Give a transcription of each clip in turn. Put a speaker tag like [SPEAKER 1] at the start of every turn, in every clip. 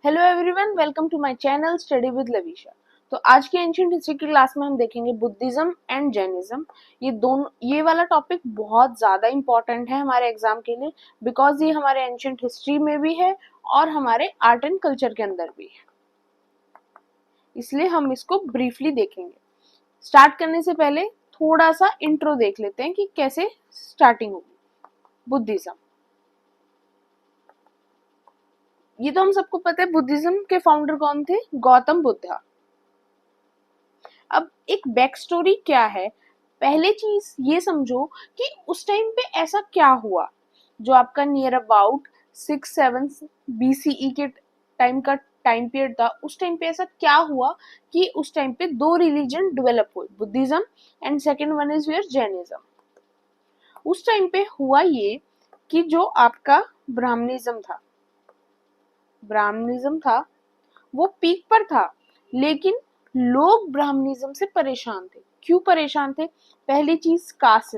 [SPEAKER 1] Hello everyone, welcome to my channel study with Lavisha. तो आज के एंशिएंट हिस्ट्री की क्लास में हम देखेंगे बुद्धिज्म एंड जैनिज्म। ये वाला टॉपिक बहुत ज़्यादा इम्पोर्टेंट है हमारे एग्जाम के लिए, बिकॉज ये हमारे एंशिएंट हिस्ट्री में भी है और हमारे आर्ट एंड कल्चर के अंदर भी है, इसलिए हम इसको ब्रीफली देखेंगे। स्टार्ट करने से पहले थोड़ा सा इंट्रो देख लेते हैं कि कैसे स्टार्टिंग होगी बुद्धिज्म। ये तो हम सबको पता है, बुद्धिज्म के फाउंडर कौन थे? गौतम बुद्धा। अब एक बैक स्टोरी क्या है, पहले चीज ये समझो कि उस टाइम पे ऐसा क्या हुआ जो आपका नियर अबाउट 6-7 BCE के टाइम का टाइम पीरियड था। उस टाइम पे ऐसा क्या हुआ कि उस टाइम पे दो रिलीजन डेवलप हुए, Buddhism and second one is your Jainism. उस टाइम पे हुआ ये कि जो आपका ब्राह्मणिज्म था वो पीक पर था, लेकिन लोग ब्राह्मणिज्म से परेशान थे। क्यों परेशान थे? पहली चीज कास्ट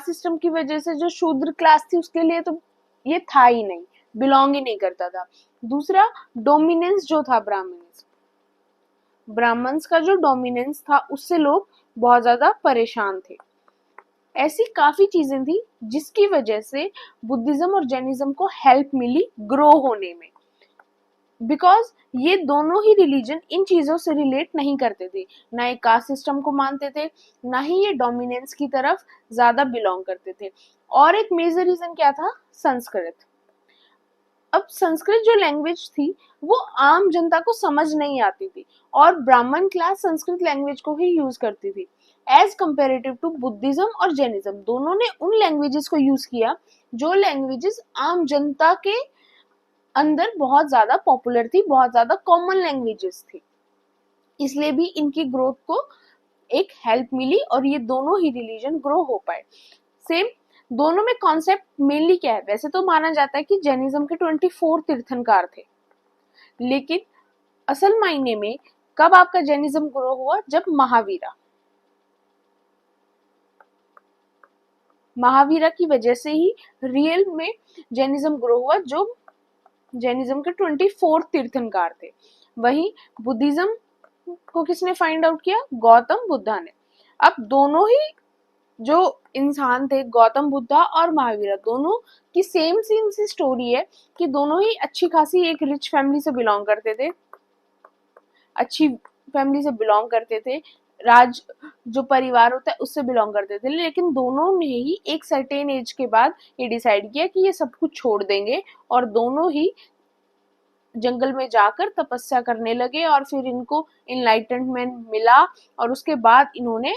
[SPEAKER 1] सिस्टम की वजह से जो शूद्र क्लास थी उसके लिए तो ये था ही नहीं, बिलोंग ही नहीं करता था। दूसरा, डोमिनेंस जो था ब्राह्मण्स का जो डोमिनेंस था उससे लोग बहुत ज्यादा परेशान थे। ऐसी काफी चीजें थी जिसकी वजह से बुद्धिज्म और जैनिज्म को हेल्प मिली ग्रो होने में, बिकॉज ये दोनों ही रिलीजन इन चीजों से रिलेट नहीं करते थे, ना ये कास्ट सिस्टम को मानते थे, ना ही ये डोमिनेंस की तरफ ज्यादा बिलोंग करते थे। और एक मेजर रीजन क्या था? संस्कृत। अब संस्कृत जो लैंग्वेज थी वो आम जनता को समझ नहीं आती थी, और ब्राह्मण क्लास संस्कृत लैंग्वेज को ही यूज करती थी एज कंपेरेटिव टू बुद्धिज्म और जैनिज्म। दोनों ने उन लैंग्वेजेस को यूज किया जो लैंग्वेजेस आम जनता के अंदर बहुत ज्यादा पॉपुलर थी, बहुत ज्यादा कॉमन लैंग्वेजेस थी, इसलिए भी इनकी ग्रोथ को एक हेल्प मिली और ये दोनों ही रिलीजन ग्रो हो पाए। सेम दोनों में कॉन्सेप्ट मेनली क्या है? वैसे तो माना जाता है कि जैनिज्म के 24 तीर्थंकर थे, लेकिन असल मायने में कब आपका जैनिज्म ग्रो हुआ? जब महावीरा की वजह से ही रियल में जैनिज्म ग्रो हुआ, जो जैनिज्म के 24 तीर्थंकर थे। वहीं बुद्धिज्म को किसने फाइंड आउट किया? गौतम बुद्धा ने। अब दोनों ही जो इंसान थे, गौतम बुद्धा और महावीरा, दोनों की सेम सी स्टोरी है कि दोनों ही अच्छी खासी एक रिच फैमिली से बिलोंग करते थे, अच्छी फैमिली से बिलोंग करते थे, राज जो परिवार होता है उससे बिलोंग करते थे, लेकिन दोनों ने ही एक सर्टेन एज के बाद ये डिसाइड किया कि ये सब कुछ छोड़ देंगे और दोनों ही जंगल में जाकर तपस्या करने लगे। और फिर इनको इनलाइटनमेंट मिला और उसके बाद इन्होंने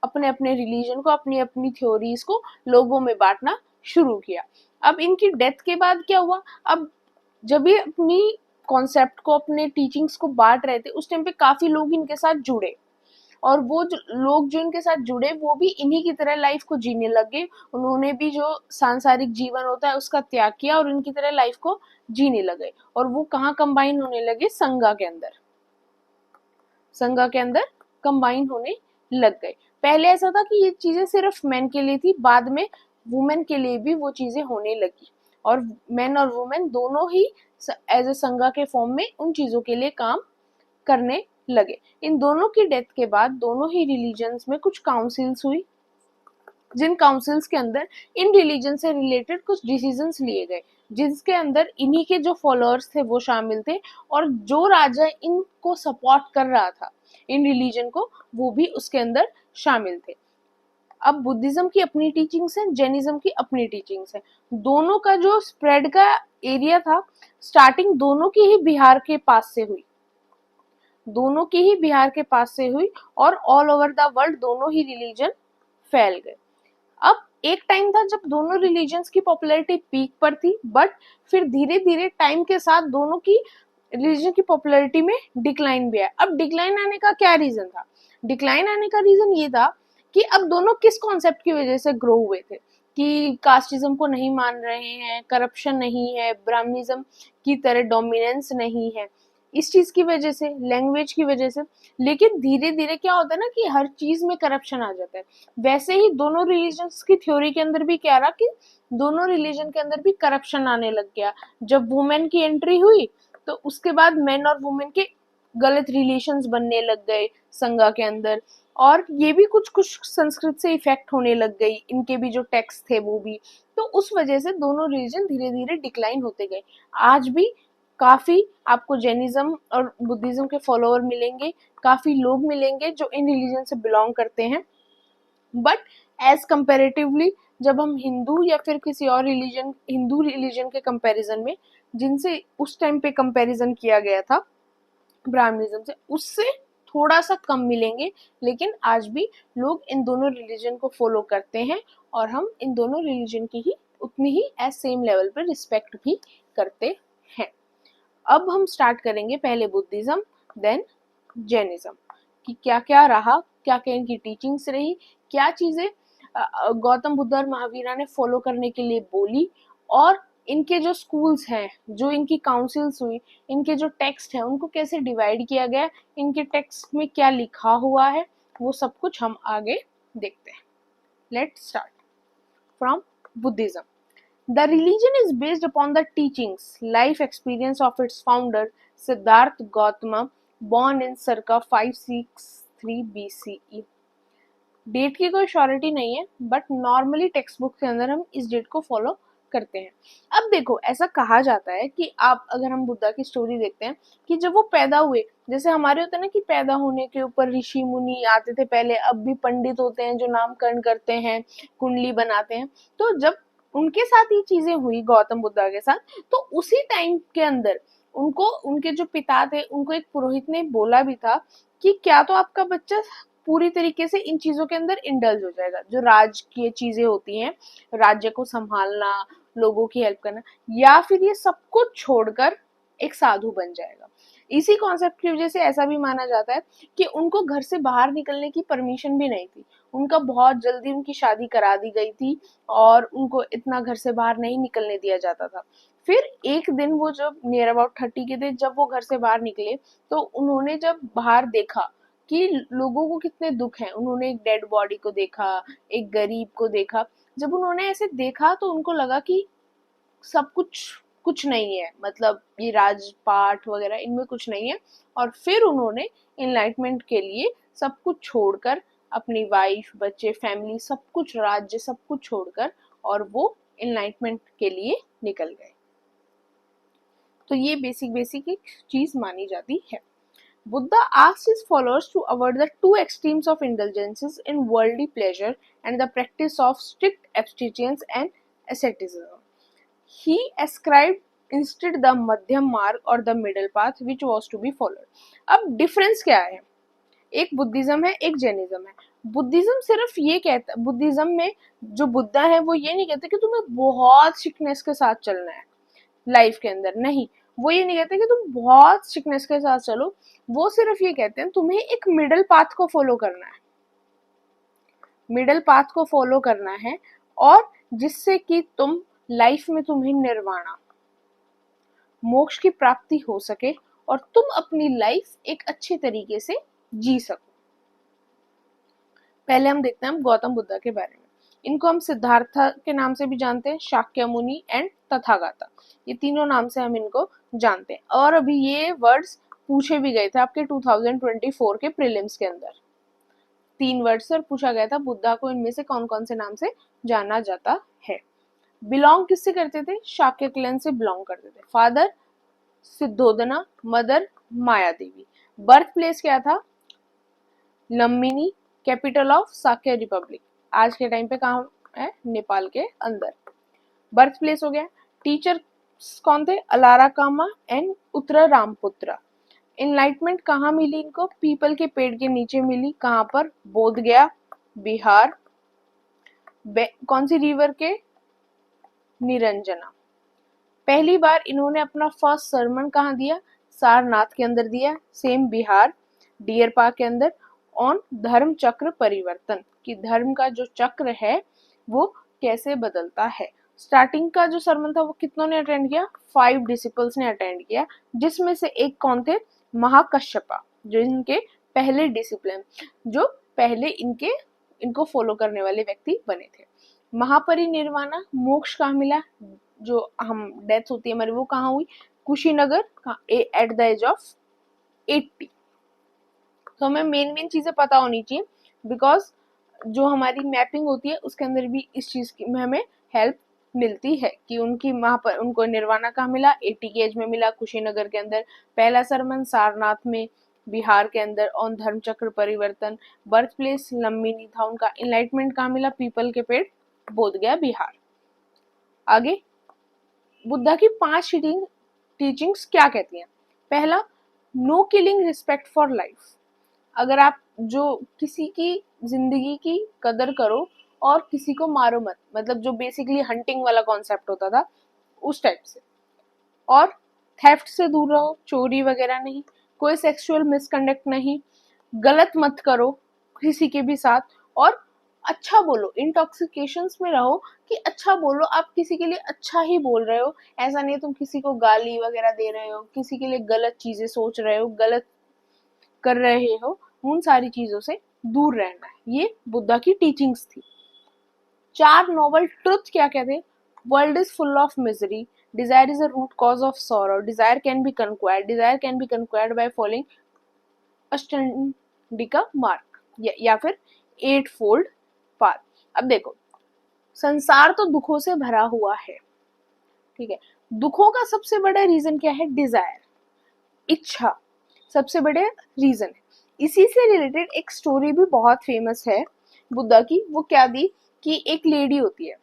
[SPEAKER 1] अपने अपने रिलीजन को, अपनी अपनी थ्योरीज को लोगों में बांटना शुरू किया। अब इनकी डेथ के बाद क्या हुआ? अब जब ये अपनी कॉन्सेप्ट को, अपने टीचिंग्स को बांट रहे थे, उस टाइम पे काफी लोग इनके साथ जुड़े, और वो लोग जो इनके साथ जुड़े वो भी इन्हीं की तरह लाइफ को जीने लगे। उन्होंने भी जो सांसारिक जीवन होता है उसका त्याग किया और इनकी तरह लाइफ को जीने लगे, और वो कहाँ कंबाइन होने लगे? संघा के अंदर कंबाइन होने लग गए। पहले ऐसा था कि ये चीजें सिर्फ मेन के लिए थी, बाद में वुमेन के लिए भी वो चीजें होने लगी, और मेन और वुमेन दोनों ही एज ए संघा के फॉर्म में उन चीजों के लिए काम करने लगे। इन दोनों की डेथ के बाद दोनों ही रिलीजन्स में कुछ काउंसिल्स हुई, जिन काउंसिल्स के अंदर इन रिलीजन से रिलेटेड कुछ डिसीजंस लिए गए, जिसके अंदर इन्हीं के जो फॉलोअर्स थे वो शामिल थे, और जो राजा इनको सपोर्ट कर रहा था इन रिलीजन को, वो भी उसके अंदर शामिल थे। अब बुद्धिज्म की अपनी टीचिंग्स है, जैनिज्म की अपनी टीचिंग्स है। दोनों का जो स्प्रेड का एरिया था, स्टार्टिंग दोनों की ही बिहार के पास से हुई और ऑल ओवर द वर्ल्ड दोनों ही रिलीजन फैल गए। अब एक टाइम था जब दोनों रिलीजन्स की पॉपुलैरिटी पीक पर थी, बट फिर धीरे धीरे टाइम के साथ दोनों की रिलीजन की पॉपुलैरिटी में डिक्लाइन भी आया। अब डिक्लाइन आने का क्या रीजन था? डिक्लाइन आने का रीजन ये था कि अब दोनों किस कॉन्सेप्ट की वजह से ग्रो हुए थे कि कास्टिज्म को नहीं मान रहे हैं, करप्शन नहीं है, ब्राह्मणिज्म की तरह डोमिनेंस नहीं है, इस चीज की वजह से, लैंग्वेज की वजह से। लेकिन धीरे धीरे क्या होता है ना कि हर चीज में करप्शन आ जाता है। वैसे ही दोनों रिलीजन्स की थ्योरी के अंदर भी क्या रहा कि दोनों रिलीजन के अंदर भी करप्शन आने लग गया। जब वुमेन की एंट्री हुई तो उसके बाद मेन और वुमेन के गलत रिलेशंस बनने लग गए संगा के अंदर, और ये भी कुछ कुछ संस्कृत से इफेक्ट होने लग गई, इनके भी जो टेक्स्ट थे वो भी। तो उस वजह से दोनों रिलीजन धीरे धीरे डिक्लाइन होते गए। आज भी काफी आपको जैनिज्म और बुद्धिज्म के फॉलोअर मिलेंगे, काफी लोग मिलेंगे जो इन रिलीजन से बिलोंग करते हैं, बट एज कंपेरेटिवली जब हम हिंदू या फिर किसी और रिलीजन, हिंदू रिलीजन के कंपैरिजन में जिनसे उस टाइम पे कंपैरिजन किया गया था ब्राह्मणिज्म से, उससे थोड़ा सा कम मिलेंगे। लेकिन आज भी लोग इन दोनों रिलीजन को फॉलो करते हैं और हम इन दोनों रिलीजन की ही उतनी ही एज सेम लेवल पर रिस्पेक्ट भी करते हैं। अब हम स्टार्ट करेंगे पहले बुद्धिज्म देन जैनिज्म कि क्या क्या रहा, क्या क्या इनकी टीचिंग्स रही, क्या चीजें गौतम बुद्ध और महावीरा ने फॉलो करने के लिए बोली, और इनके जो स्कूल्स हैं, जो इनकी काउंसिल्स हुई, इनके जो टेक्स्ट हैं उनको कैसे डिवाइड किया गया, इनके टेक्स्ट में क्या लिखा हुआ है, वो सब कुछ हम आगे देखते हैं। Let's start from Buddhism. The religion is based upon the teachings, life experience of its founder Siddhartha Gautama, born in circa 563 BCE। Date की कोई श्योरिटी नहीं है, बट नॉर्मली टेक्स्ट बुक के अंदर हम इस डेट को फॉलो करते हैं। अब देखो, ऐसा कहा जाता है कि आप अगर हम बुद्धा की स्टोरी देखते हैं कि जब वो पैदा हुए, जैसे हमारे होते हैं ना कि पैदा होने के ऊपर ऋषि मुनि आते थे पहले, अब भी पंडित होते हैं जो नामकरण करते हैं, कुंडली बनाते हैं। तो जब उनके साथ ये चीजें हुई गौतम बुद्धा के साथ, तो उसी टाइम के अंदर उनको, उनके जो पिता थे, उनको एक पुरोहित ने बोला भी था कि क्या तो आपका बच्चा पूरी तरीके से इन चीजों के अंदर इंडल्ज हो जाएगा, जो राजकीय चीजें होती हैं, राज्य को संभालना, लोगों की हेल्प करना, या फिर ये सब कुछ छोड़कर एक साधु बन जाएगा। इसी कॉन्सेप्ट की वजह से ऐसा भी माना जाता है कि उनको घर से बाहर निकलने की परमिशन भी नहीं थी, उनका बहुत जल्दी उनकी शादी करा दी गई थी और उनको इतना घर से बाहर नहीं निकलने दिया जाता था। फिर एक दिन वो जब नियर अबाउट 30 के थे, जब वो घर से बाहर निकले, तो उन्होंने जब बाहर देखा कि लोगों को कितने दुख हैं, उन्होंने एक डेड बॉडी को देखा, एक गरीब को देखा। जब उन्होंने ऐसे देखा तो उनको लगा कि सब कुछ कुछ नहीं है, मतलब ये राजपाट वगैरह इनमें कुछ नहीं है। और फिर उन्होंने इनलाइटमेंट के लिए सब कुछ छोड़कर, अपनी वाइफ, बच्चे, फैमिली, सब कुछ, राज्य, सब कुछ छोड़कर, और वो इनलाइटमेंट के लिए निकल गए। तो ये बेसिक एक चीज मानी जाती है। Buddha asked his followers to avoid the two extremes of indulgences in worldly pleasure and the practice of strict abstinence and asceticism. He ascribed instead the madhyam marg or the middle path which was to be followed. अब difference क्या है? एक Buddhism है, एक Jainism है। Buddhism सिर्फ ये कहता है, बुद्धिज्म में जो बुद्धा है वो ये नहीं कहते कि तुम्हें बहुत स्ट्रिक्टनेस के साथ चलना है लाइफ के अंदर, नहीं, वो ये नहीं कहते कि तुम बहुत स्ट्रिक्टनेस के साथ चलो, वो सिर्फ ये कहते हैं तुम्हें एक मिडल पाथ को फॉलो करना है, मिडल पाथ को फॉलो करना है, और जिससे कि तुम लाइफ में तुम्हें निर्वाणा, मोक्ष की प्राप्ति हो सके और तुम अपनी लाइफ एक अच्छे तरीके से जी सको। पहले हम देखते हैं गौतम बुद्ध के बारे में। इनको हम सिद्धार्था के नाम से भी जानते हैं, शाक्य मुनि एंड तथागता, ये तीनों नाम से हम इनको जानते हैं। और अभी ये वर्ड्स पूछे भी गए थे आपके 2024 के प्रीलिम्स के अंदर, 3 वर्ड से पूछा गया था बुद्धा को इनमें से कौन कौन से नाम से जाना जाता है। बिलोंग किससे करते थे? शाक्य क्लैन से बिलोंग करते थे। फादर सिद्धोदना, मदर माया देवी। बर्थ प्लेस क्या था? लम्बिनी, कैपिटल ऑफ साक्य रिपब्लिक, आज के टाइम पे कहाँ है? नेपाल के अंदर। बर्थ प्लेस हो गया। टीचर कौन थे? अलारा कामा एंड उत्तरा रामपुत्रा। इनलाइटमेंट कहाँ मिली इनको? पीपल के पेड़ के नीचे मिली। कहाँ पर? बोध गया, बिहार। कौन सी रिवर के? निरंजना। पहली बार इन्होंने अपना फर्स्ट सरमन कहाँ दिया? सारनाथ के अंदर दिया, सेम बिहार, डियर पार्क के अंदर, ऑन धर्म चक्र परिवर्तन, कि धर्म का जो चक्र है वो कैसे बदलता है। स्टार्टिंग का जो सरमन था वो कितनों ने अटेंड किया? 5 डिसिपल्स ने अटेंड किया, जिसमें से एक कौन थे? महाकश्यपा, जो इनके पहले डिसिप्लिन, जो पहले इनको फॉलो करने वाले व्यक्ति बने थे। महापरिनिर्वाणा, मोक्ष कहाँ मिला? जो हम डेथ होती है हमारी, वो कहाँ हुई? Kushinagar at the age of 80। तो हमें मेन चीजें पता होनी चाहिए, बिकॉज जो हमारी मैपिंग होती है उसके अंदर भी इस चीज की में हमें हेल्प मिलती है कि उनकी वहां पर उनको निर्वाणा कहाँ मिला, 80 की एज में मिला कुशीनगर के अंदर। पहला सरमन सारनाथ में बिहार के अंदर ऑन धर्म चक्र परिवर्तन। बर्थ प्लेस लम्बिनी था उनका। इनलाइटमेंट कहाँ मिला, पीपल के पेड़ बोधगया बिहार। आगे बुद्धा की 5 टीचिंग्स क्या कहती हैं। पहला, no killing, respect for life. अगर आप जो किसी की जिंदगी की कदर करो और किसी को मारो मत, मतलब जो बेसिकली हंटिंग वाला कॉन्सेप्ट होता था उस टाइप से। और थेफ्ट से दूर रहो, चोरी वगैरह नहीं, कोई सेक्सुअल मिसकंडक्ट नहीं, गलत मत करो किसी के भी साथ, और अच्छा बोलो, इंटॉक्सिकेशंस में रहो कि अच्छा बोलो, आप किसी के लिए अच्छा ही बोल रहे हो। ऐसा नहीं तुम किसी को गाली वगैरह दे रहे हो, किसी के लिए गलत चीजें सोच रहे हो, गलत कर रहे हो, उन सारी चीजों से दूर रहना है। ये बुद्धा की टीचिंग्स थी। 4 नोबल ट्रुथ क्या कहते हैं। World is full of misery, desire is a root cause of sorrow, desire can be conquered by following Ashtangika Marga, या फिर 8 फोल्ड पाथ। अब देखो, संसार तो दुखों से भरा हुआ है, ठीक है। दुखों का सबसे बड़ा रीजन क्या है, डिजायर, इच्छा सबसे बड़े रीजन है। इसी से रिलेटेड एक स्टोरी भी बहुत फेमस है बुद्धा की। वो क्या दी कि एक लेडी होती है,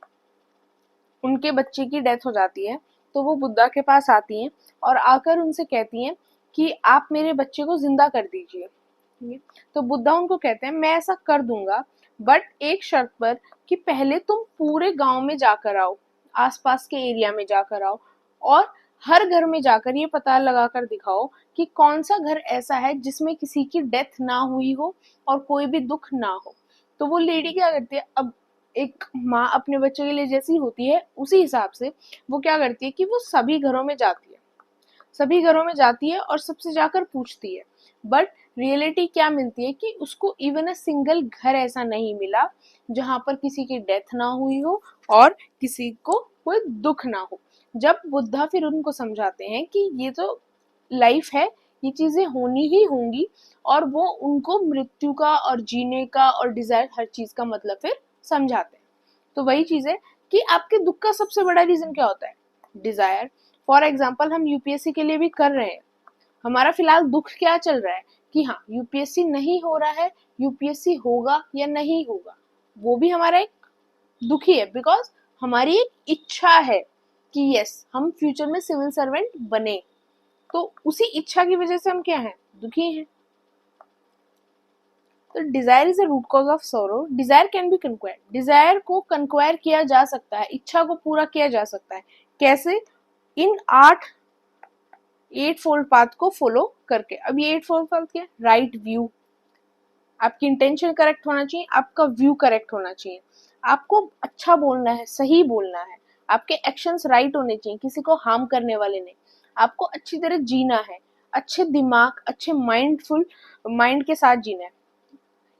[SPEAKER 1] उनके बच्चे की डेथ हो जाती है, तो वो बुद्धा के पास आती हैं और आकर उनसे कहती हैं कि आप मेरे बच्चे को जिंदा कर दीजिए। तो बुद्धा उनको कहते हैं मैं ऐसा कर दूंगा, बट एक शर्त पर कि पहले तुम पूरे गांव में जाकर आओ, आसपास के एरिया में जाकर आओ, और हर घर में जाकर ये पता लगा कर दिखाओ कि कौन सा घर ऐसा है जिसमें किसी की डेथ ना हुई हो और कोई भी दुख ना हो। तो वो लेडी क्या करती है, अब एक माँ अपने बच्चे के लिए जैसी होती है उसी हिसाब से वो क्या करती है कि वो सभी घरों में जाती है, सभी घरों में जाती है और सबसे जाकर पूछती है। बट रियलिटी क्या मिलती है कि उसको इवन अ सिंगल घर ऐसा नहीं मिला जहां पर किसी की डेथ ना हुई हो और किसी को कोई दुख ना हो। जब बुद्धा फिर उनको समझाते हैं कि ये तो लाइफ है, ये चीजें होनी ही होंगी, और वो उनको मृत्यु का और जीने का और डिजायर हर चीज का मतलब फिर समझाते हैं। तो वही चीज है कि आपके दुख का सबसे बड़ा रीजन क्या होता है, डिजायर। फॉर एग्जाम्पल हम यूपीएससी के लिए भी कर रहे हैं, हमारा फिलहाल दुख क्या चल रहा है कि हाँ यूपीएससी नहीं हो रहा है, यूपीएससी होगा या नहीं होगा, वो भी हमारा एक दुख ही है, बिकॉज हमारी एक इच्छा है कि यस हम फ्यूचर में सिविल सर्वेंट बने। तो उसी इच्छा की वजह से हम क्या हैं, दुखी हैं। तो desire is a root cause of sorrow, desire can be conquered, desire को कंक्वायर किया जा सकता है, इच्छा को पूरा किया जा सकता है। कैसे, इन 8 फोल्ड पाथ को फॉलो करके। अब ये 8 फोल्ड पाथ क्या है, राइट व्यू, आपकी इंटेंशन करेक्ट होना चाहिए, आपका व्यू करेक्ट होना चाहिए, आपको अच्छा बोलना है, सही बोलना है, आपके एक्शंस राइट होने चाहिए, किसी को हार्म करने वाले नहीं, आपको अच्छी तरह जीना है, अच्छे दिमाग अच्छे माइंडफुल माइंड के साथ जीना है,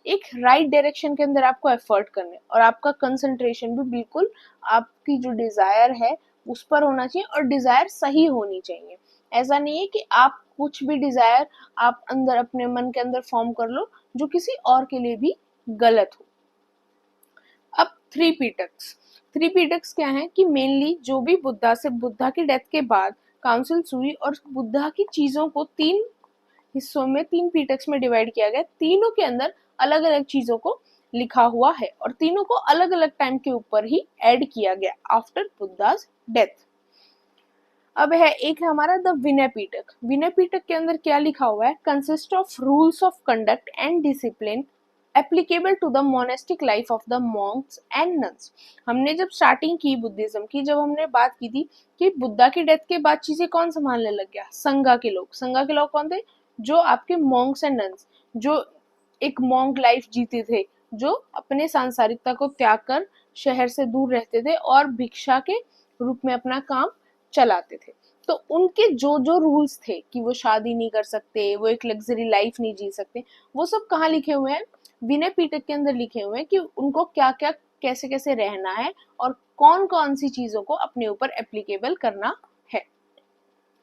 [SPEAKER 1] एक राइट डायरेक्शन के अंदर आपको एफर्ट करने, और आपका कंसंट्रेशन भी बिल्कुल आपकी जो डिजायर है उस पर होना चाहिए, और डिजायर सही होनी चाहिए। ऐसा नहीं है कि आप कुछ भी डिजायर आप अंदर अपने मन के अंदर फॉर्म कर लो जो किसी और के लिए भी गलत हो। अब थ्री पीटक्स क्या है कि मेनली जो भी बुद्धा की डेथ के बाद काउंसिल्स हुई और बुद्धा की चीजों को 3 हिस्सों में 3 पीटक्स में डिवाइड किया गया। तीनों के अंदर अलग अलग चीजों को लिखा हुआ है और तीनों को अलग अलग टाइम के ऊपर ही ऐड किया गया आफ्टर बुद्धा's डेथ। अब है एक है हमारा द विनय पीटक। विनय पीटक के अंदर क्या लिखा हुआ है, consist of rules of conduct and discipline applicable to the monastic life of the monks and nuns. हमने जब स्टार्टिंग की बुद्धिज्म की, जब हमने बात की थी कि बुद्धा की डेथ के बाद चीजें कौन संभालने लग गया, संगा के लोग। संगा के लोग कौन थे, जो आपके मॉन्क्स एंड नन्स, जो एक मॉन्क लाइफ जीते थे, जो अपने सांसारिकता को त्याग कर शहर से दूर रहते थे और भिक्षा के रूप में अपना काम चलाते थे। तो उनके जो जो रूल्स थे कि वो शादी नहीं कर सकते, वो एक लग्जरी लाइफ नहीं जी सकते, वो सब कहाँ लिखे हुए हैं, विनय पीटक के अंदर लिखे हुए हैं कि उनको क्या क्या कैसे कैसे रहना है और कौन कौन सी चीजों को अपने ऊपर एप्लीकेबल करना है।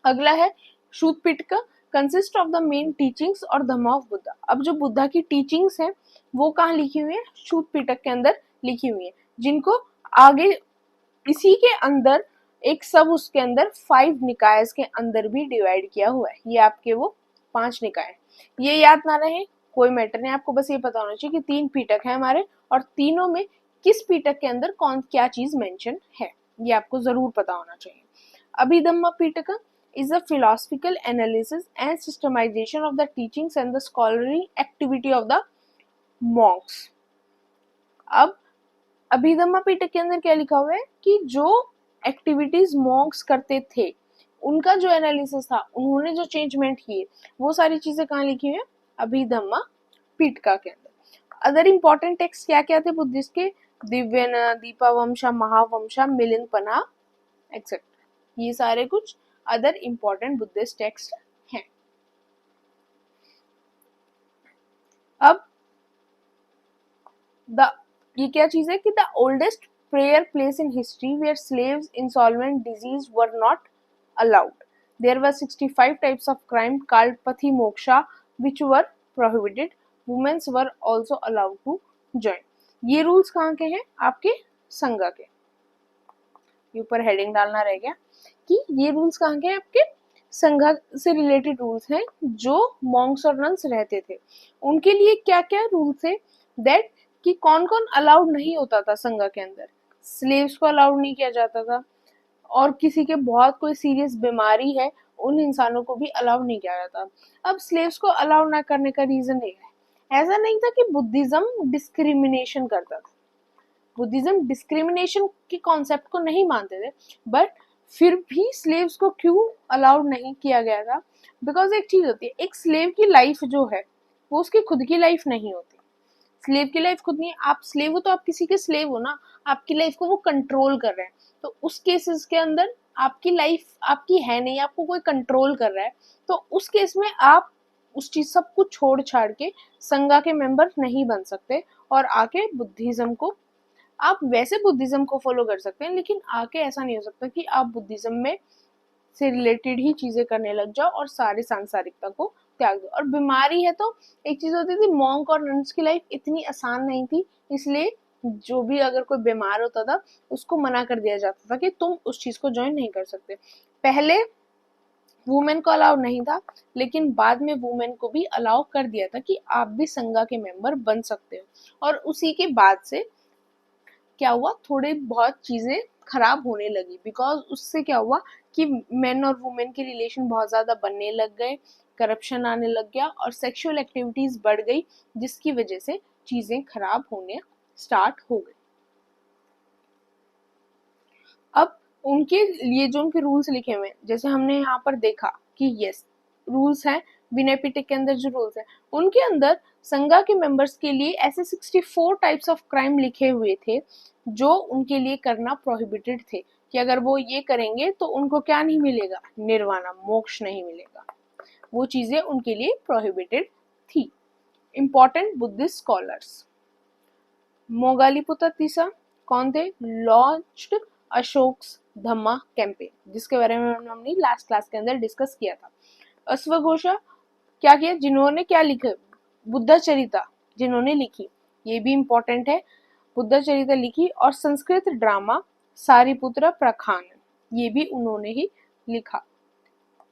[SPEAKER 1] अगला है Sutta Pitaka, consist of the main teachings और धम्मा ऑफ बुद्धा। अब जो बुद्धा की टीचिंग्स हैं वो कहाँ लिखी हुई है? सूत पिटक के अंदर लिखी हुई है, जिनको आगे इसी के अंदर एक सब उसके अंदर 5 निकायस के अंदर भी डिवाइड किया हुआ है। ये आपके वो 5 निकाय, ये याद ना रहे कोई मैटर नहीं, आपको बस ये पता होना चाहिए कि 3 पीटक है हमारे और तीनों में किस पीटक के अंदर कौन क्या चीज मेंशन है, ये आपको जरूर पता होना चाहिए। Abhidhamma Pitaka is a philosophical analysis and systemization of the teachings and the scholarly activity of the monks। अब अभिधम्मा पिटक के अंदर क्या लिखा हुआ है कि जो एक्टिविटीज मॉन्क्स करते थे उनका जो एनालिसिस था, उन्होंने जो चेंजमेंट किए, वो सारी चीजें कहाँ लिखी हुई है? अभिधम्मा पिटका के अंदर। अदर इंपॉर्टेंट टेक्स्ट क्या क्या थे बुद्धिस्ट के? दिव्यन, दीपावंशा, महावंशा, मिलिंदपना एक्सेट्रा, ये सारे कुछ अदर इंपॉर्टेंट बुद्धिस्ट टेक्स्ट हैं। अब ये क्या चीज है कि the oldest prayer place in history where slaves, insolvent, disease were not allowed. There were 65 types of crime called Patimokkha which were prohibited. Women's were also allowed to join. ये rules कहाँ के हैं? आपके संघ के। ऊपर हेडिंग डालना रह गया कि ये रूल्स कहाँ के हैं? आपके संघ से रिलेटेड रूल्स हैं। जो मॉन्क्स और नन्स रहते थे उनके लिए क्या क्या रूल्स है दैट कि कौन कौन अलाउड नहीं होता था संघ के अंदर। स्लेव्स को अलाउड नहीं किया जाता था, और किसी के बहुत कोई सीरियस बीमारी है उन इंसानों को भी अलाउड नहीं किया जाता। अब स्लेव्स को अलाउड ना करने का रीजन ये है, ऐसा नहीं था कि बुद्धिज्म डिस्क्रिमिनेशन करता था, बुद्धिज्म डिस्क्रिमिनेशन के कॉन्सेप्ट को नहीं मानते थे, बट फिर भी स्लेव्स को क्यों अलाउड नहीं किया गया था? बिकॉज एक चीज होती है, एक स्लेव की लाइफ जो है वो उसकी खुद की लाइफ नहीं होती। स्लेव की लाइफ खुद नहीं, आप स्लेव हो तो आप किसी के स्लेव हो ना, आपकी लाइफ को वो कंट्रोल कर रहे हैं। तो उस केसेस के अंदर आपकी लाइफ आपकी है नहीं, आपको कोई कंट्रोल कर रहा है, तो उस केस में आप उस चीज सब कुछ छोड़ छाड़ के संघा के मेंबर नहीं बन सकते और आके बुद्धिज्म को, आप वैसे बुद्धिज्म को फॉलो कर सकते हैं लेकिन आके ऐसा नहीं हो सकता कि आप बुद्धिज्म में से रिलेटेड ही चीजें करने लग जाओ और सारी सांसारिकता को त्याग दो। और बीमारी है तो एक चीज होती थी, मॉन्क और नन्स की लाइफ इतनी आसान नहीं थी, इसलिए जो भी अगर कोई बीमार होता था उसको मना कर दिया जाता था कि तुम उस चीज को ज्वाइन नहीं कर सकते। पहले वुमेन को अलाउ नहीं था, लेकिन बाद में वुमेन को भी अलाउ कर दिया था कि आप भी संघा के मेंबर बन सकते हो। और उसी के बाद से क्या हुआ, थोड़ी बहुत चीजें खराब होने लगी, बिकॉज उससे क्या हुआ कि मेन और वुमेन के रिलेशन बहुत ज्यादा बनने लग गए, करप्शन आने लग गया और सेक्सुअल एक्टिविटीज बढ़ गई, जिसकी वजह से चीजें खराब होने स्टार्ट हो गई। अब उनके लिए जो उनके रूल्स लिखे हुए हैं, जैसे हमने यहाँ पर देखा कि यस रूल्स हैं, विनय पिटक के अंदर जो रूल्स हैं उनके अंदर संघा के मेंबर्स के लिए ऐसे 64 टाइप्स ऑफ क्राइम लिखे हुए थे जो उनके लिए करना प्रोहिबिटेड थे, कि अगर वो ये करेंगे तो उनको क्या नहीं मिलेगा? निर्वाणा, मोक्ष नहीं मिलेगा। वो चीजें उनके लिए प्रोहिबिटेड थी। इंपॉर्टेंट बुद्धिस्ट स्कॉलर्स, मोगालीपुत्र तीसरा कौन थे? लॉन्च्ड अशोक्स धम्मा कैंपेन, जिसके बारे में हमने लास्ट क्लास के अंदर डिस्कस किया था। अश्वघोषा क्या किया? जिन्होंने क्या लिखा? बुद्ध चरिता जिन्होंने लिखी, ये भी इंपॉर्टेंट है, बुद्ध चरिता लिखी। और संस्कृत ड्रामा सारिपुत्र प्रखान, ये भी उन्होंने ही लिखा।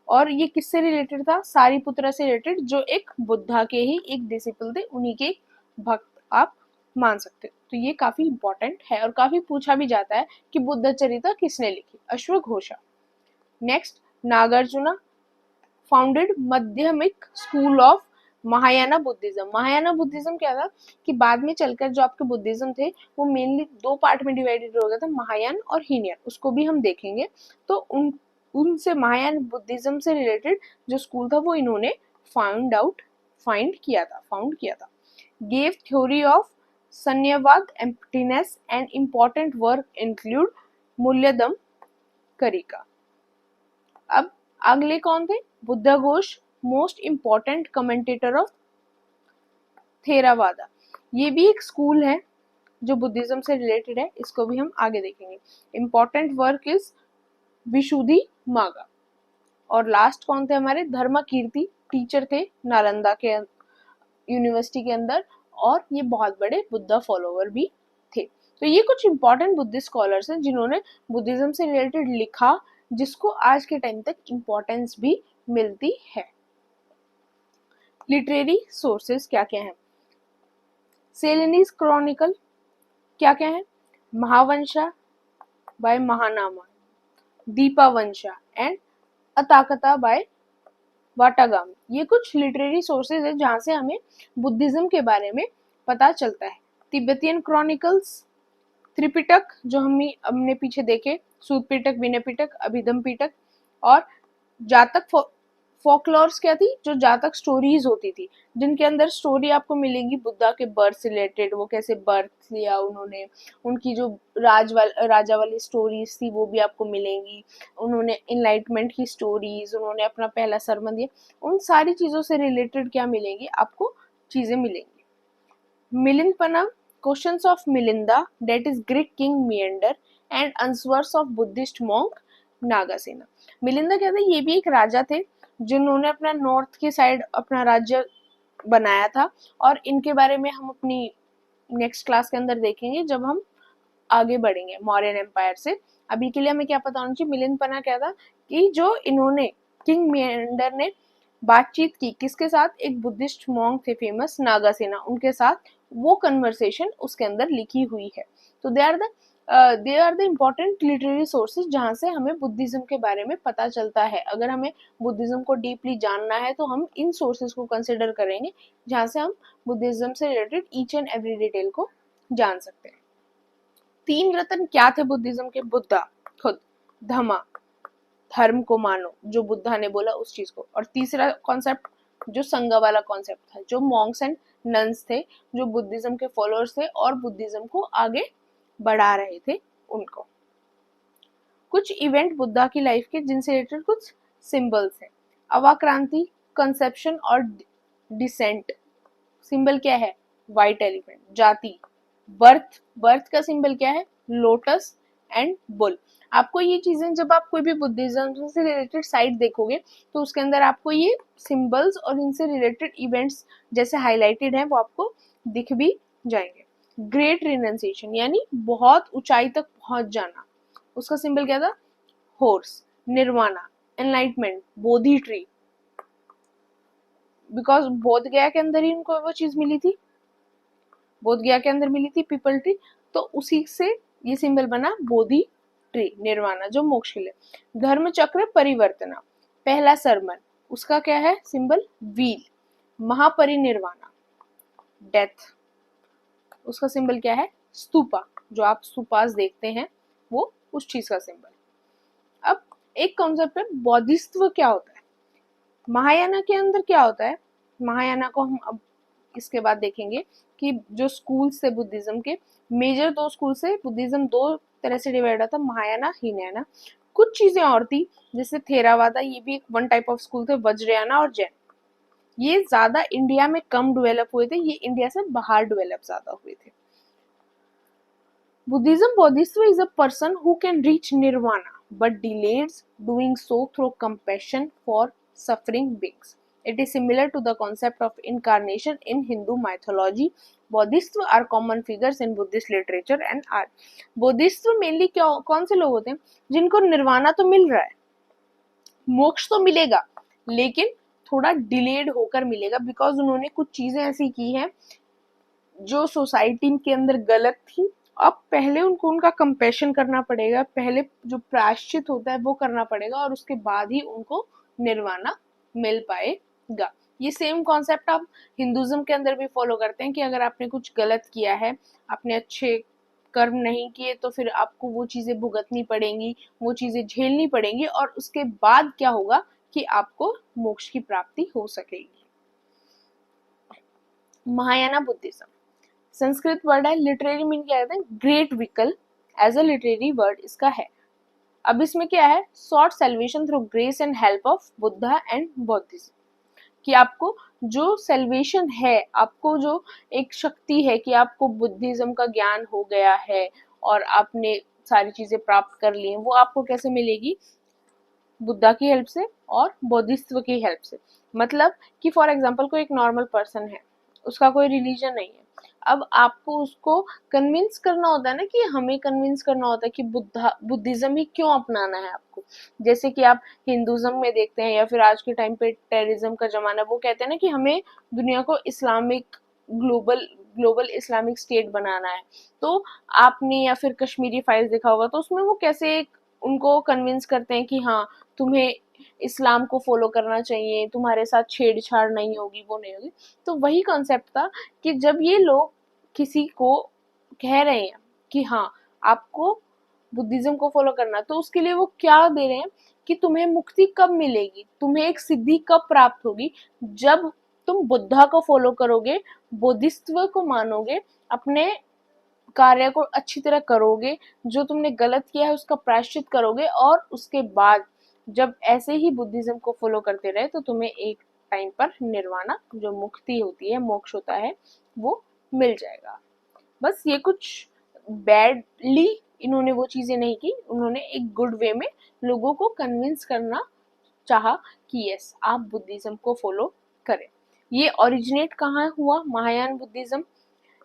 [SPEAKER 1] और ये किससे रिलेटेड था? सारिपुत्र से रिलेटेड, जो एक बुद्धा के ही एक डिसिपल थे, उन्हीं के भक्त आप मान सकते हो। तो ये काफी इंपॉर्टेंट है और काफी पूछा भी जाता है कि बुद्ध चरिता किसने लिखी? अश्वघोषा। नेक्स्ट, नागार्जुना फाउंडेड माध्यमिक school of Mahayana Buddhism. Mahayana Buddhism क्या था कि बाद में चलकर जो आपके बुद्धिज्म थे वो मेनली 2 पार्ट में डिवाइडेड हो गया था, महायान और हीनयान, उसको भी हम देखेंगे। तो उनसे महायान बुद्धिज्म से रिलेटेड जो स्कूल था वो इन्होंने फाउंड किया था। Gave theory of Shunyavada, emptiness and important work include Mulamadhyamaka Karika. अब अगले कौन थे? Buddhaghosa, most important commentator of Theravada. ये भी एक स्कूल है जो बुद्धिज्म से रिलेटेड है, इसको भी हम आगे देखेंगे। इंपॉर्टेंट वर्क इज विशुद्धि मार्ग। और लास्ट कौन थे हमारे, धर्मकीर्ति टीचर थे नालंदा के यूनिवर्सिटी के अंदर, और ये बहुत बड़े बुद्धा फॉलोवर भी थे। तो ये कुछ इंपॉर्टेंट बुद्धिस्ट स्कॉलर्स हैं जिन्होंने बुद्धिज्म से रिलेटेड लिखा, जिसको आज के टाइम तक इंपॉर्टेंस भी मिलती है। लिटरेरी सोर्सेस क्या क्या हैं, सेलेनीज क्रॉनिकल क्या क्या है, महावंशा बाय महानामा, दीपावंशा एंड अताकता बाय वाटागाम। ये कुछ लिटरेरी सोर्सेज है जहां से हमें बुद्धिज्म के बारे में पता चलता है। तिब्बतियन क्रॉनिकल्स, त्रिपिटक जो हमने पीछे देखे, सूत पिटक, विनय पिटक, अभिधम पिटक, और जातक फोकलोर्स क्या थी, जो जातक स्टोरीज होती थी, जिनके अंदर स्टोरी आपको मिलेगी बुद्धा के बर्थ से रिलेटेड, वो कैसे बर्थ लिया उन्होंने, उनकी जो राजा वाली स्टोरीज थी वो भी आपको मिलेंगी, उन्होंने इनलाइटमेंट की स्टोरीज, उन्होंने अपना पहला सरमन दिया, उन सारी चीजों से रिलेटेड क्या मिलेंगी आपको, चीजें मिलेंगी। Milindapanha, questions of Milinda, that is Greek king Meander, and answers of Buddhist monk Nagasena. Milinda क्या था, ये भी एक राजा थे जिन्होंने अपना नॉर्थ के साइड अपना राज्य बनाया था, और इनके बारे में हम अपनी नेक्स्ट क्लास के अंदर देखेंगे जब हम आगे बढ़ेंगे मौर्यन एम्पायर से। अभी के लिए हमें क्या पता होना चाहिए, मिलिंदपना क्या था कि जो इन्होंने किंग मियंडर ने बातचीत की किसके साथ, एक बुद्धिस्ट मॉन्क थे फेमस नागासेना, उनके साथ, वो कन्वर्सेशन उसके अंदर लिखी हुई है। तो they are the important literary sources जहाँ से हमें बुद्धिज्म के बारे में पता चलता है। अगर हमें बुद्धिज्म को डीपली जानना है तो हम इन सोर्सेज को कंसिडर करेंगे, जहाँ से हम बुद्धिज्म से related each and every detail को जान सकते हैं। 3 रत्न क्या थे बुद्धिज्म के, बुद्धा खुद, धम्मा धर्म को मानो जो बुद्धा ने बोला उस चीज को, और तीसरा कॉन्सेप्ट जो संघ वाला कॉन्सेप्ट था, जो मॉन्क्स एंड नन्स थे, जो बुद्धिज्म के फॉलोअर्स थे और बुद्धिज्म को आगे बढ़ा रहे थे उनको। कुछ इवेंट बुद्धा की लाइफ के जिनसे रिलेटेड कुछ सिंबल्स है, अवाक्रांति, कंसेप्शन और डिसेंट। सिंबल क्या है, व्हाइट एलिफेंट। जाति, बर्थ का सिंबल क्या है, लोटस एंड बुल। आपको ये चीजें जब आप कोई भी बुद्धिज्म से रिलेटेड साइट देखोगे तो उसके अंदर आपको ये सिंबल्स और इनसे रिलेटेड इवेंट्स जैसे हाईलाइटेड हैं वो आपको दिख भी जाएंगे। ग्रेट रिनंसिएशन यानी बहुत ऊंचाई तक पहुंच जाना, उसका सिंबल क्या था, horse. Nirvana, enlightenment, bodhi tree, because Bodh Gaya के अंदर ही उनको वो चीज मिली थी, बोध गया के अंदर मिली थी पीपल ट्री, तो उसी से ये सिंबल बना बोधि ट्री, निर्वाणा जो मोक्ष के लिए। धर्म चक्र परिवर्तना, पहला सरमन, उसका क्या है सिंबल, व्हील। महापरिनिर्वाणा, डेथ, उसका सिंबल क्या है, स्तूपा, जो आप स्तूपास देखते हैं वो उस चीज का सिंबल। अब एक कॉन्सेप्ट है बौद्धिस्त्व क्या होता है, महायाना के अंदर क्या होता है। महायाना को हम अब इसके बाद देखेंगे कि जो स्कूल्स थे बुद्धिज्म के, मेजर 2 स्कूल से बुद्धिज्म 2 तरह से डिवाइड था, महायाना, हीनयाना। कुछ चीजें और थी जैसे थेरावादा, ये भी एक वन टाइप ऑफ स्कूल थे, वज्रयाना और जैन। ये ज्यादा इंडिया में कम डेवलप हुए थे, ये इंडिया से बाहर डेवलप ज्यादा हुए थे। Buddhism Bodhisattva is a person who can reach nirvana but delays doing so through compassion for suffering beings. It is similar to the concept of incarnation in Hindu mythology. Bodhisattvas are common figures in Buddhist literature and art. Bodhisattva mainly कौन से लोग होते हैं जिनको निर्वाणा तो मिल रहा है, मोक्ष तो मिलेगा, लेकिन थोड़ा डिलेड होकर मिलेगा, बिकॉज उन्होंने कुछ चीजें ऐसी की हैं जो सोसाइटी के अंदर गलत थी। अब पहले उनको उनका कंपेशन करना पड़ेगा, पहले जो प्रायश्चित होता है वो करना पड़ेगा, और उसके बाद ही उनको निर्वाणा मिल पाएगा। ये सेम कॉन्सेप्ट आप हिंदुज्म के अंदर भी फॉलो करते हैं कि अगर आपने कुछ गलत किया है, आपने अच्छे कर्म नहीं किए, तो फिर आपको वो चीजें भुगतनी पड़ेंगी, वो चीजें झेलनी पड़ेंगी, और उसके बाद क्या होगा कि आपको मोक्ष की प्राप्ति हो सकेगी। महायाना बुद्धिज्म, संस्कृत वर्ड है, लिटरेरी मीन क्या कहते हैं, great vehicle, as a literary word इसका है। अब इसमें क्या है, sought salvation through grace and help of Buddha and Buddhism, कि आपको जो सेल्वेशन है, आपको जो एक शक्ति है कि आपको बुद्धिज्म का ज्ञान हो गया है और आपने सारी चीजें प्राप्त कर ली हैं, वो आपको कैसे मिलेगी, बुद्धा की हेल्प से और बौद्धिस्त्व की हेल्प से। मतलब कि फॉर एग्जाम्पल कोई एक नॉर्मल पर्सन है, उसका कोई रिलीजन नहीं है, अब आपको उसको कन्विंस करना होता है ना, कि हमें कन्विंस करना होता है कि बुद्धिज्म ही क्यों अपनाना है आपको। जैसे कि आप हिंदुज्म में देखते हैं, या फिर आज के टाइम पे टेररिज्म का जमाना, वो कहते हैं ना कि हमें दुनिया को Islamic global global Islamic state बनाना है। तो आपने या फिर कश्मीरी फाइल्स देखा होगा, तो उसमें वो कैसे उनको कन्विंस करते हैं कि हाँ, तुम्हें इस्लाम को फॉलो करना चाहिए, तुम्हारे साथ छेड़छाड़ नहीं होगी, वो नहीं होगी। तो वही कॉन्सेप्ट था कि जब ये लोग किसी को कह रहे हैं कि हाँ, आपको बुद्धिज्म को फॉलो करना, तो उसके लिए वो क्या दे रहे हैं कि तुम्हें मुक्ति कब मिलेगी, तुम्हें एक सिद्धि कब प्राप्त होगी, जब तुम बुद्धा को फॉलो करोगे, बोधिस्त्व को मानोगे, अपने कार्य को अच्छी तरह करोगे, जो तुमने गलत किया है उसका प्रायश्चित करोगे, और उसके बाद जब ऐसे ही बुद्धिज्म को फॉलो करते रहे, तो तुम्हें एक टाइम पर निर्वाणा, जो मुक्ति होती है, मोक्ष होता है, वो मिल जाएगा। बस ये कुछ बैडली इन्होंने वो चीजें नहीं की, उन्होंने एक गुड वे में लोगों को कन्विंस करना चाहा कि यस, आप बुद्धिज्म को फॉलो करें। ये ओरिजिनेट कहाँ हुआ, Mahayana Buddhism?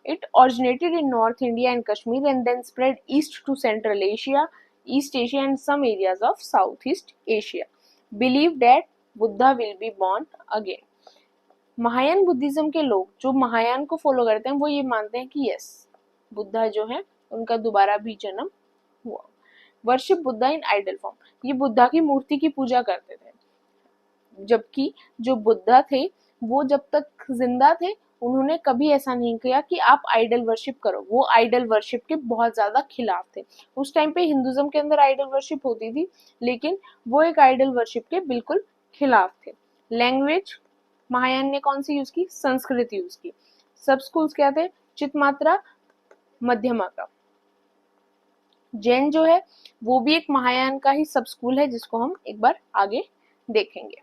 [SPEAKER 1] It originated in North India and Kashmir and then spread east to Central Asia, East Asia and some areas of Southeast Asia. Believe that Buddha will be born again. Mahayana Buddhism के लोग जो महायान को follow करते हैं, वो ये मानते हैं कि यस, बुद्धा जो है उनका दोबारा भी जन्म हुआ। वर्शिप बुद्धा इन आइडल फॉर्म, ये बुद्धा की मूर्ति की पूजा करते थे, जबकि जो बुद्धा थे वो जब तक जिंदा थे उन्होंने कभी ऐसा नहीं किया कि आप आइडल वर्शिप करो। वो आइडल वर्शिप के बहुत ज्यादा खिलाफ थे। उस टाइम पे हिंदुज्म के अंदर आइडल वर्शिप होती थी, लेकिन वो एक आइडल वर्शिप के बिल्कुल खिलाफ थे। लैंग्वेज महायान ने कौन सी यूज की? संस्कृत यूज की। सब स्कूल्स क्या थे? चितमात्रा, मध्यमा का। जैन जो है वो भी एक महायान का ही सब स्कूल है, जिसको हम एक बार आगे देखेंगे।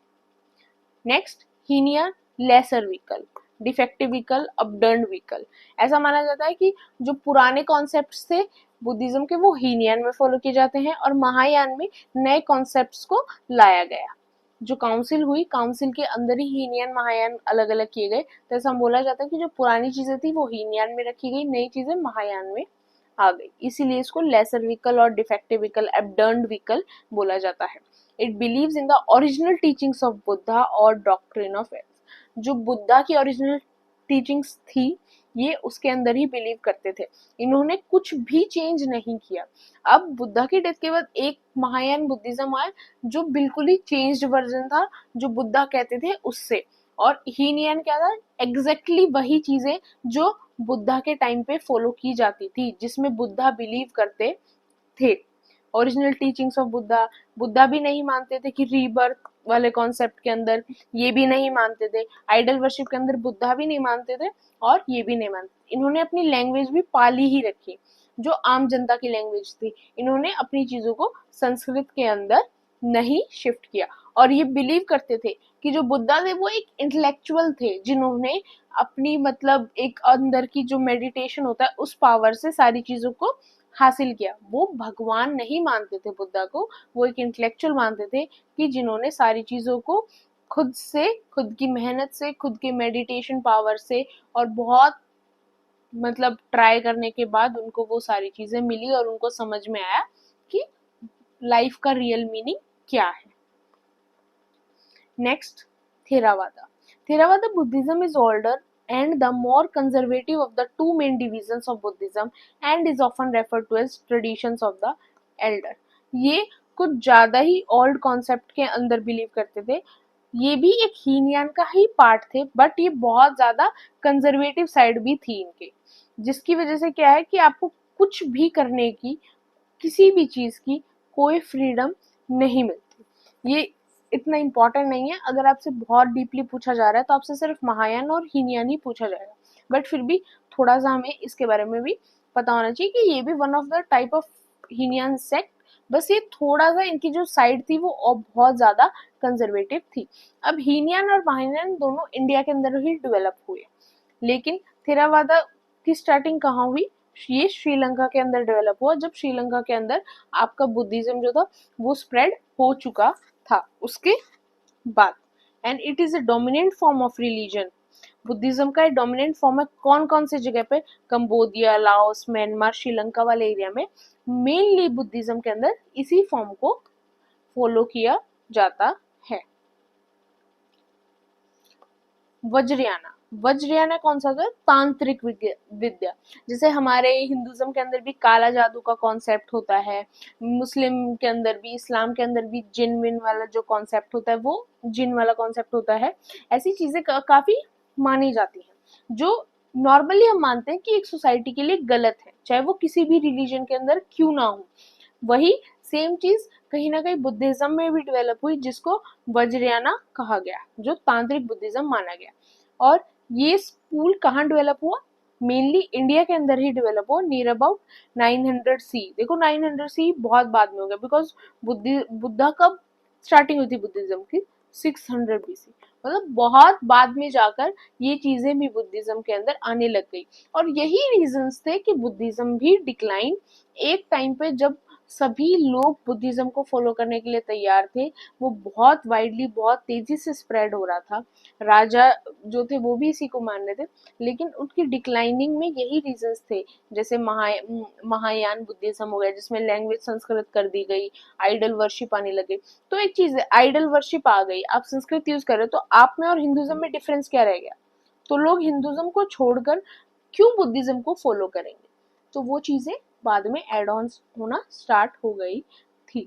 [SPEAKER 1] Next, Hinayana lesser vehicle, defective vehicle, upturned vehicle. ऐसा माना जाता है कि जो पुराने कॉन्सेप्ट्स थे बुद्धिज्म के, वो हीनियन में फॉलो किए जाते हैं, और महायान में नए कॉन्सेप्ट्स को लाया गया। जो काउंसिल हुई, काउंसिल के अंदर ही हीनियन महायान अलग अलग किए गए। तो ऐसा बोला जाता है कि जो पुरानी चीजें थी वो हीनियन में रखी गई, नई चीजें महायान में आ गई। इसीलिए इसको लेसर व्हीकल और डिफेक्टिव व्हीकल, अपटर्न्ड व्हीकल बोला जाता है। It believes in the original teachings of Buddha और doctrine of Earth. जो बुद्धा की ओरिजिनल टीचिंग्स थी, ये उसके अंदर ही बिलीव करते थे। इन्होंने कुछ भी चेंज नहीं किया। अब बुद्धा की डेथ के बाद एक महायान बुद्धिज्म आया, जो बिल्कुल ही चेंज्ड वर्जन था जो बुद्धा कहते थे उससे। और हीनियन क्या था? एग्जैक्टली वही चीजें जो बुद्धा के टाइम पे फॉलो की जाती थी, जिसमें बुद्धा बिलीव करते थे। Original teachings of Buddha, Buddha भी नहीं मानते थे कि रीबर्थ वाले कॉन्सेप्ट के अंदर, ये भी नहीं मानते थे। आइडल वर्शिप के अंदर बुद्धा भी नहीं मानते थे, और ये भी नहीं मानते। इन्होंने अपनी लैंग्वेज भी पाली ही रखी, जो आम जनता की लैंग्वेज थी। इन्होंने अपनी चीजों को संस्कृत के अंदर नहीं शिफ्ट किया, और ये बिलीव करते थे कि जो बुद्धा थे वो एक इंटेलेक्चुअल थे, जिन्होंने अपनी मतलब एक अंदर की जो मेडिटेशन होता है उस पावर से सारी चीजों को हासिल किया। वो भगवान नहीं मानते थे बुद्धा को, वो एक इंटेलेक्चुअल मानते थे कि जिन्होंने सारी चीजों को खुद से, खुद की मेहनत से, खुद के मेडिटेशन पावर से, और बहुत मतलब ट्राई करने के बाद उनको वो सारी चीजें मिली, और उनको समझ में आया कि लाइफ का रियल मीनिंग क्या है। Next, Theravada. Theravada Buddhism is older and the more conservative of the two main divisions of Buddhism and is often referred to as traditions of the elder. ये कुछ ज्यादा ही ओल्ड कॉन्सेप्ट के अंदर believe करते थे। ये भी एक हीनयान का ही पार्ट थे, बट ये बहुत ज्यादा कंजर्वेटिव साइड भी थी इनके, जिसकी वजह से क्या है कि आपको कुछ भी करने की, किसी भी चीज की कोई फ्रीडम नहीं मिलती। ये इतना इम्पोर्टेंट नहीं है। अगर आपसे बहुत डीपली पूछा जा रहा है तो आपसे सिर्फ महायान और हीनयान ही पूछा जाएगा, बट फिर भी थोड़ा सा हमें इसके बारे में भी पता होना चाहिए कि ये भी one of the type of Hinayana sect. बस ये थोड़ा सा इनकी जो साइड थी वो बहुत ज्यादा कंजर्वेटिव थी। अब हीनयान और महायान दोनों इंडिया के अंदर ही डेवलप हुए, लेकिन थेरावादा की स्टार्टिंग कहाँ हुई? ये श्रीलंका के अंदर डेवलप हुआ, जब श्रीलंका के अंदर आपका बुद्धिज्म जो था वो स्प्रेड हो चुका था उसके बाद। And it is a dominant form of religion. Buddhism का एक डोमिनेंट फॉर्म है कौन कौन से जगह पे, कंबोडिया, लाओस, म्यांमार, श्रीलंका वाले एरिया में मेनली बुद्धिज्म के अंदर इसी फॉर्म को फॉलो किया जाता है। वज्रयाना, वज्रयाना कौन सा था, तांत्रिक विद्या। जैसे हमारे हिंदुज्म के अंदर भी काला जादू का कॉन्सेप्ट होता है, मुस्लिम के अंदर भी, इस्लाम के अंदर भी जिन विन वाला जो कॉन्सेप्ट होता है वो जिन वाला कॉन्सेप्ट होता है। ऐसी चीजें काफी मानी जाती हैं जो नॉर्मली हम मानते हैं कि एक सोसाइटी के लिए गलत है, चाहे वो किसी भी रिलीजन के अंदर क्यों ना हो। वही सेम चीज कहीं ना कहीं बुद्धिज्म में भी डेवलप हुई, जिसको वज्रयाना कहा गया, जो तांत्रिक बुद्धिज्म माना गया। और ये स्कूल कहाँ डेवलप हुआ, मेनली इंडिया के अंदर ही डेवलप हुआ नियर अबाउट 900 सी। देखो 900 सी बहुत बाद में हो गया, बिकॉज बुद्धा कब स्टार्टिंग हुई थी बुद्धिज्म की, 600 बीसी, मतलब बहुत बाद में जाकर ये चीजें भी बुद्धिज्म के अंदर आने लग गई। और यही रीजंस थे कि बुद्धिज्म भी डिक्लाइन, एक टाइम पे जब सभी लोग बुद्धिज्म को फॉलो करने के लिए तैयार थे, वो बहुत वाइडली, बहुत तेजी से स्प्रेड हो रहा था, राजा जो थे वो भी इसी को मान रहे थे, लेकिन उनकी डिक्लाइनिंग में यही रीजंस थे। जैसे महायान बुद्धिज्म हो गया, जिसमें लैंग्वेज संस्कृत कर दी गई, आइडल वर्शिप आने लगे। तो एक चीज है, आइडल वर्शिप आ गई, आप संस्कृत यूज कर रहे हो, तो आप में और हिंदुज्म में डिफरेंस क्या रह गया, तो लोग हिंदुज्म को छोड़कर क्यों बुद्धिज्म को फॉलो करेंगे, तो वो चीजें बाद में एड ऑन होना स्टार्ट हो गई थी।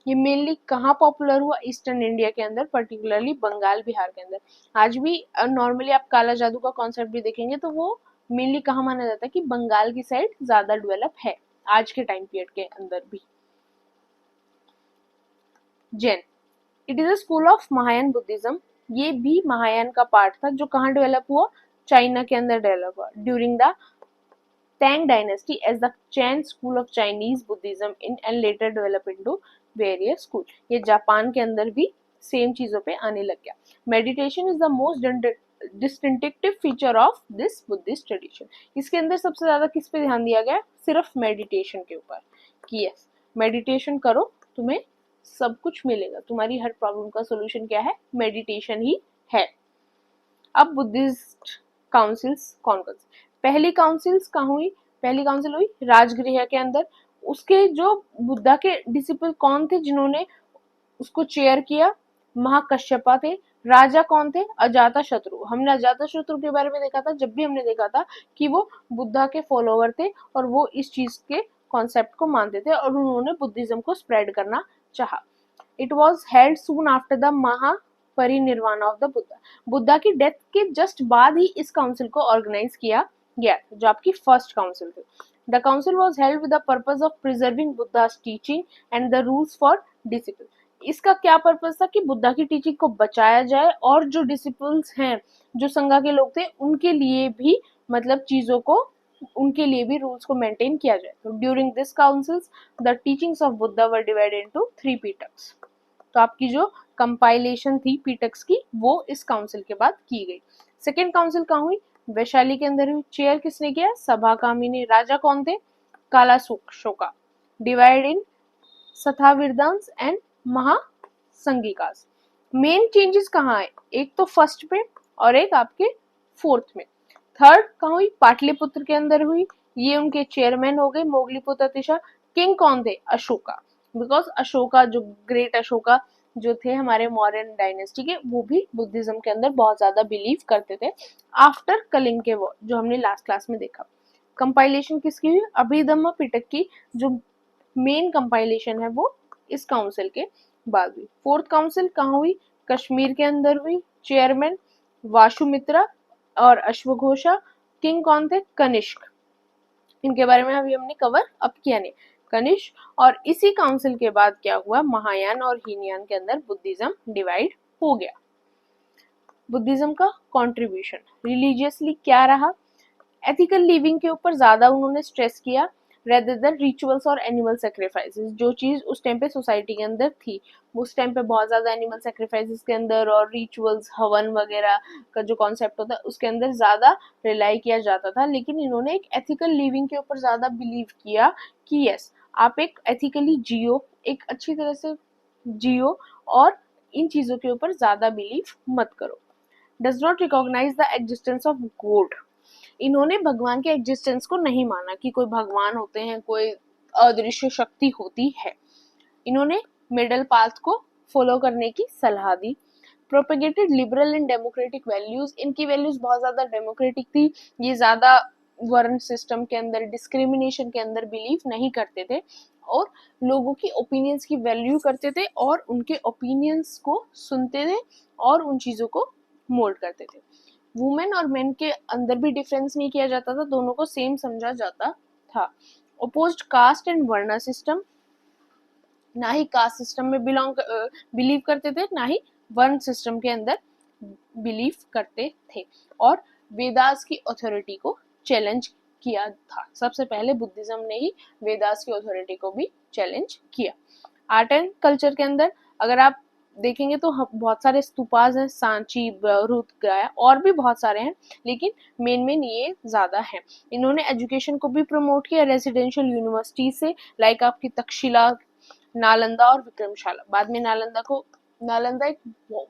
[SPEAKER 1] ये मेनली कहाँ पॉपुलर हुआ, ईस्टर्न इंडिया के अंदर, पर्टिकुलरली बंगाल, बिहार के अंदर। आज भी नॉर्मली आप काला जादू का कॉन्सेप्ट भी देखेंगे तो वो मेनली कहाँ माना जाता है कि बंगाल की साइड ज्यादा डेवलप है आज के टाइम पीरियड के अंदर भी। Jain, it is a school of Mahayana Buddhism. ये भी महायान का पार्ट था, जो कहाँ डेवलप हुआ, चाइना के अंदर डेवलप हुआ during the Tang dynasty as the Chan school of Chinese Buddhism in and later developed into various school। ये जापान के अंदर भी सेम चीजों पे आने लग गया। Meditation is the most distinctive feature of this Buddhist tradition. इसके अंदर सबसे ज्यादा किस पे ध्यान दिया गया, सिर्फ मेडिटेशन के ऊपर, कि यस मेडिटेशन करो तुम्हें सब कुछ मिलेगा, तुम्हारी हर प्रॉब्लम का सोल्यूशन क्या है, मेडिटेशन ही है। अब बुद्धिस्ट काउंसिल्स कौन कौन सी, पहली काउंसिल्स कहाँ हुई, पहली काउंसिल हुई राजगृह के अंदर। उसके जो बुद्धा के डिसिपल कौन थे जिन्होंने उसको चेयर किया, महाकश्यपा थे। राजा कौन थे, अजाता शत्रु। हमने अजाता शत्रु के बारे में देखा था, जब भी हमने देखा था कि वो बुद्धा के फॉलोवर थे और वो इस चीज के कॉन्सेप्ट को मानते थे और उन्होंने बुद्धिज्म को स्प्रेड करना चाहा। It was held soon after the Mahaparinirvan of the Buddha. Buddha की डेथ के जस्ट बाद ही इस काउंसिल को ऑर्गेनाइज किया गया, जो आपकी फर्स्ट काउंसिल थी। The council was held with the purpose of preserving Buddha's teaching and the rules for discipline. इसका क्या पर्पज था कि बुद्धा की टीचिंग को बचाया जाए और जो डिसिपल्स हैं, जो संघा के लोग थे, उनके लिए भी मतलब चीजों को, उनके लिए भी रूल्स को मेंटेन किया जाए। तो during this councils the teachings of Buddha were divided into 3 पीटक्स। तो आपकी जो कंपाइलेशन थी पीटक्स की, वो इस काउंसिल के बाद की गई। सेकेंड काउंसिल कहाँ हुई, वैशाली के अंदर हुई। चेयर किसने किया, सभा कामी। राजा कौन थे, Kalashoka. Divide in Sthaviravadins and Mahasanghikas. Main changes कहाँ आए, एक तो फर्स्ट पे और एक आपके फोर्थ में। थर्ड कहाँ हुई, पाटलिपुत्र के अंदर हुई। ये उनके चेयरमैन हो गए मोगलीपुत्र अतिशा। किंग कौन थे, अशोका, बिकॉज अशोका जो ग्रेट अशोका जो थे हमारे मौर्यन डायनेस्टी के, वो भी बुद्धिज्म के अंदर बहुत ज्यादा बिलीव करते थे आफ्टर कलिंग के वॉर, जो हमने लास्ट क्लास में देखा। कंपाइलेशन किसकी हुई, अभिधम्म पिटक की जो मेन कंपाइलेशन है वो इस काउंसिल के बाद हुई। फोर्थ काउंसिल कहाँ हुई, कश्मीर के अंदर हुई। चेयरमैन वाशुमित्रा और अश्वघोषा। किंग कौन थे, कनिष्क। इनके बारे में अभी हमने कवर अप किया नहीं, कनिष्क। और इसी काउंसिल के बाद क्या हुआ, महायान और हीनयान के अंदर बुद्धिज्म डिवाइड हो गया। बुद्धिज्म का कंट्रीब्यूशन रिलीजियसली क्या रहा, एथिकल लिविंग के ऊपर ज्यादा उन्होंने स्ट्रेस किया रेदर देन रिचुअल्स और एनिमल सेक्रीफाइसेस। जो चीज उस टाइम पे सोसाइटी के अंदर थी, उस टाइम पे बहुत ज्यादा एनिमल सेक्रीफाइसेस के अंदर और रिचुअल्स, हवन वगैरह का जो कॉन्सेप्ट होता है उसके अंदर ज्यादा रिलाई किया जाता था। लेकिन इन्होंने एक एथिकल लिविंग के ऊपर ज्यादा बिलीव किया कि यस आप एक एथिकली जियो, एक अच्छी तरह से जियो और इन चीजों के ऊपर ज्यादा बिलीव मत करो। Does not recognise the existence of God, इन्होंने भगवान के एग्जिस्टेंस को नहीं माना कि कोई भगवान होते हैं, कोई अदृश्य शक्ति होती है। इन्होंने मिडल पाथ को फॉलो करने की सलाह दी। Propagated liberal and democratic values, इनकी वैल्यूज बहुत ज्यादा डेमोक्रेटिक थी, ये ज्यादा वर्ण सिस्टम के अंदर, डिस्क्रिमिनेशन के अंदर बिलीव नहीं करते थे और लोगों की ओपिनियंस की वैल्यू करते थे और उनके ओपिनियंस को सुनते थे और उन चीजों को मोल्ड करते थे। वुमेन और मेन के अंदर भी डिफरेंस नहीं किया जाता था, दोनों को सेम समझा जाता था। अपोज्ड कास्ट एंड वर्ण सिस्टम, ना ही कास्ट सिस्टम में बिलीव करते थे, ना ही वर्ण सिस्टम के अंदर बिलीव करते थे, और वेदास की अथॉरिटी को चैलेंज किया था। सबसे पहले बुद्धिज्म ने ही वेदास की अथॉरिटी को भी चैलेंज किया। आर्ट एंड कल्चर के अंदर अगर आप देखेंगे तो बहुत सारे स्तूपास हैं, सांची, बुद्धगया और भी बहुत सारे हैं, लेकिन मेन ये ज्यादा हैं। इन्होंने एजुकेशन को भी प्रमोट किया रेसिडेंशियल यूनिवर्सिटी से, लाइक आपकी तक्षशिला, नालंदा और विक्रमशाला। बाद में नालंदा एक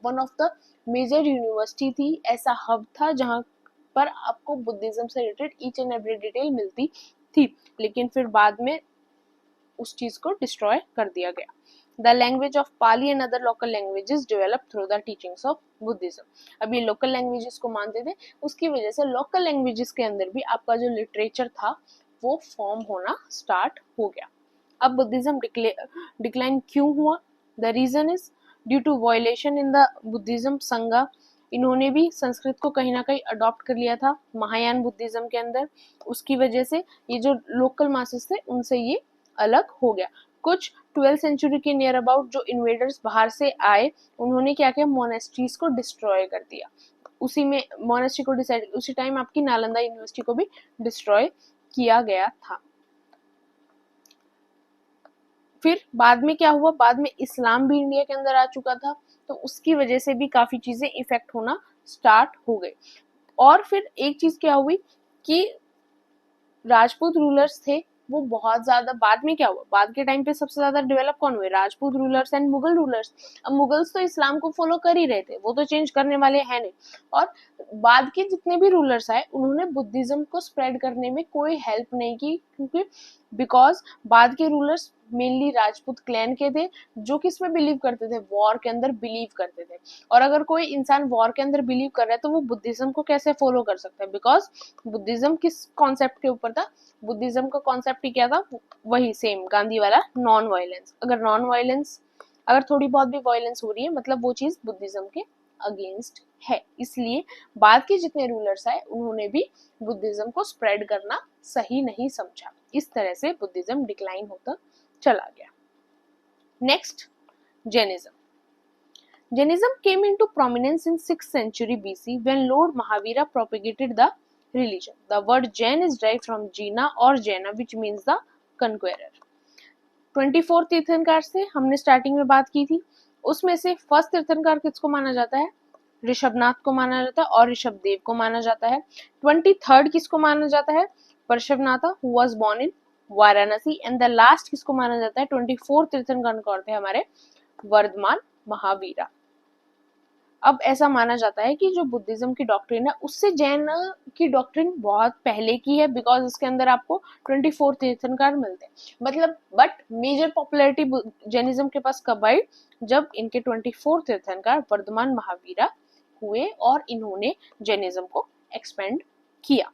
[SPEAKER 1] one of the major university थी, ऐसा हब था जहां पर आपको बुद्धिज्म से related each and every detail मिलती थी, लेकिन फिर बाद में उस चीज को डिस्ट्रॉय कर दिया गया। The language of Pali and other local languages developed through the teachings of Buddhism. अभी लोकल लैंग्वेजेस को मानते थे, उसकी वजह से लोकल लैंग्वेजेस के अंदर भी आपका जो लिटरेचर था वो फॉर्म होना स्टार्ट हो गया। अब बुद्धिज्म डिक्लाइन क्यों हुआ? The reason is due to violation in the Buddhism Sangha. इन्होंने भी संस्कृत को कहीं ना कहीं अडॉप्ट कर लिया था महायान बुद्धिज्म के अंदर, उसकी वजह से ये जो लोकल मासेस थे उनसे ये अलग हो गया। कुछ 12th सेंचुरी के नियर अबाउट जो इन्वेडर्स बाहर से आए, उन्होंने क्या किया, मोनेस्ट्रीज को डिस्ट्रॉय कर दिया। उसी में मोनेस्ट्री को डिसाइड, उसी टाइम आपकी नालंदा यूनिवर्सिटी को भी डिस्ट्रॉय किया गया था। फिर बाद में क्या हुआ, बाद में इस्लाम भी इंडिया के अंदर आ चुका था, तो उसकी वजह से भी काफी चीजें इफेक्ट होना स्टार्ट हो गई। और फिर एक चीज क्या हुई कि राजपूत रूलर्स थे वो बहुत ज्यादा, बाद में क्या हुआ, बाद के टाइम पे सबसे ज्यादा डेवलप कौन हुए, Rajput rulers and Mughal rulers. अब मुगल्स तो इस्लाम को फॉलो कर ही रहे थे, वो तो चेंज करने वाले हैं नहीं, और बाद के जितने भी रूलर्स आए उन्होंने बुद्धिज्म को स्प्रेड करने में कोई हेल्प नहीं की, क्योंकि बिकॉज बाद के रूलर्स मेनली राजपूत क्लैन के थे जो किस में बिलीव करते थे, वॉर के अंदर बिलीव करते थे। और अगर कोई इंसान वॉर के अंदर बिलीव कर रहा है तो वो बुद्धिज्म को कैसे फॉलो कर सकता है, बिकॉज बुद्धिज्म किस कॉन्सेप्ट के ऊपर था, बुद्धिज्म का कॉन्सेप्ट ही क्या था, वही सेम गांधी वाला नॉन वायलेंस। अगर थोड़ी बहुत भी वायलेंस हो रही है मतलब वो चीज बुद्धिज्म के अगेंस्ट है, इसलिए बाद के जितने रूलर्स आए उन्होंने भी बुद्धिज्म को स्प्रेड करना सही नहीं समझा। इस तरह से बुद्धिज्म डिक्लाइन होता चला गया। Next, Jainism came into prominence in 6th century BC when Lord Mahavira propagated the religion. The word Jain is derived from Jina or Jaina, which means the conqueror. 24 तीर्थंकर से हमने स्टार्टिंग में बात की थी, उसमें से फर्स्ट तीर्थंकर किसको माना जाता है, ऋषभनाथ को माना जाता है और ऋषभदेव को माना जाता है। 23rd किसको माना जाता है, Parshvanatha who was born in Varanasi. And the last किसको माना जाता है, 24 तीर्थंकर कौन थे हमारे, वर्धमान महावीरा। अब ऐसा माना जाता है कि जो बुद्धिज्म की डॉक्ट्रिन है उससे जैन की डॉक्ट्रिन बहुत पहले की है, बिकॉज इसके अंदर आपको 24 तीर्थंकर मिलते हैं, मतलब बट मेजर पॉपुलैरिटी जैनिज्म के पास कब आई, जब इनके 24 तीर्थंकर वर्धमान महावीरा हुए और इन्होंने जैनिज्म को एक्सपेंड किया।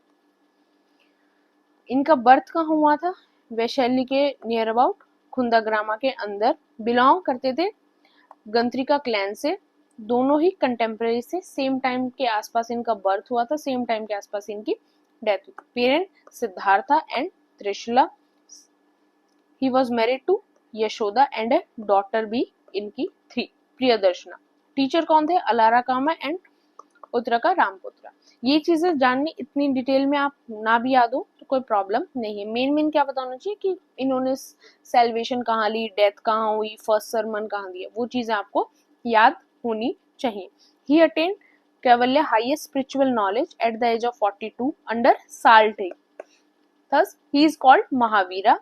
[SPEAKER 1] इनका बर्थ कहाँ हुआ था, वैशाली के नियर अबाउट खुंदाग्रामा के अंदर, बिलोंग करते थे गंत्रिका क्लैन से, दोनों ही कंटेम्पररी से, सेम टाइम के आसपास इनका बर्थ हुआ था, सेम टाइम के आसपास इनकी डेथ हुई। Parent Siddhartha and Trishala, he was married to Yashoda and a daughter भी इनकी थी, प्रियदर्शना। टीचर कौन थे, अलारा कामा एंड उत्तरका रामपुत्रा। ये चीजें जाननी इतनी डिटेल में आप ना भी याद हो तो कोई प्रॉब्लम नहीं है, मेन क्या बताना चाहिए कि इन्होंने सेल्वेशन कहाँ ली, डेथ कहाँ हुई, फर्स्ट सरमन कहाँ दिया, वो चीजें आपको याद होनी चाहिए। He attained Kaivalya highest spiritual knowledge at the age of 42 under Sal tree. Thus, he is called Mahavira.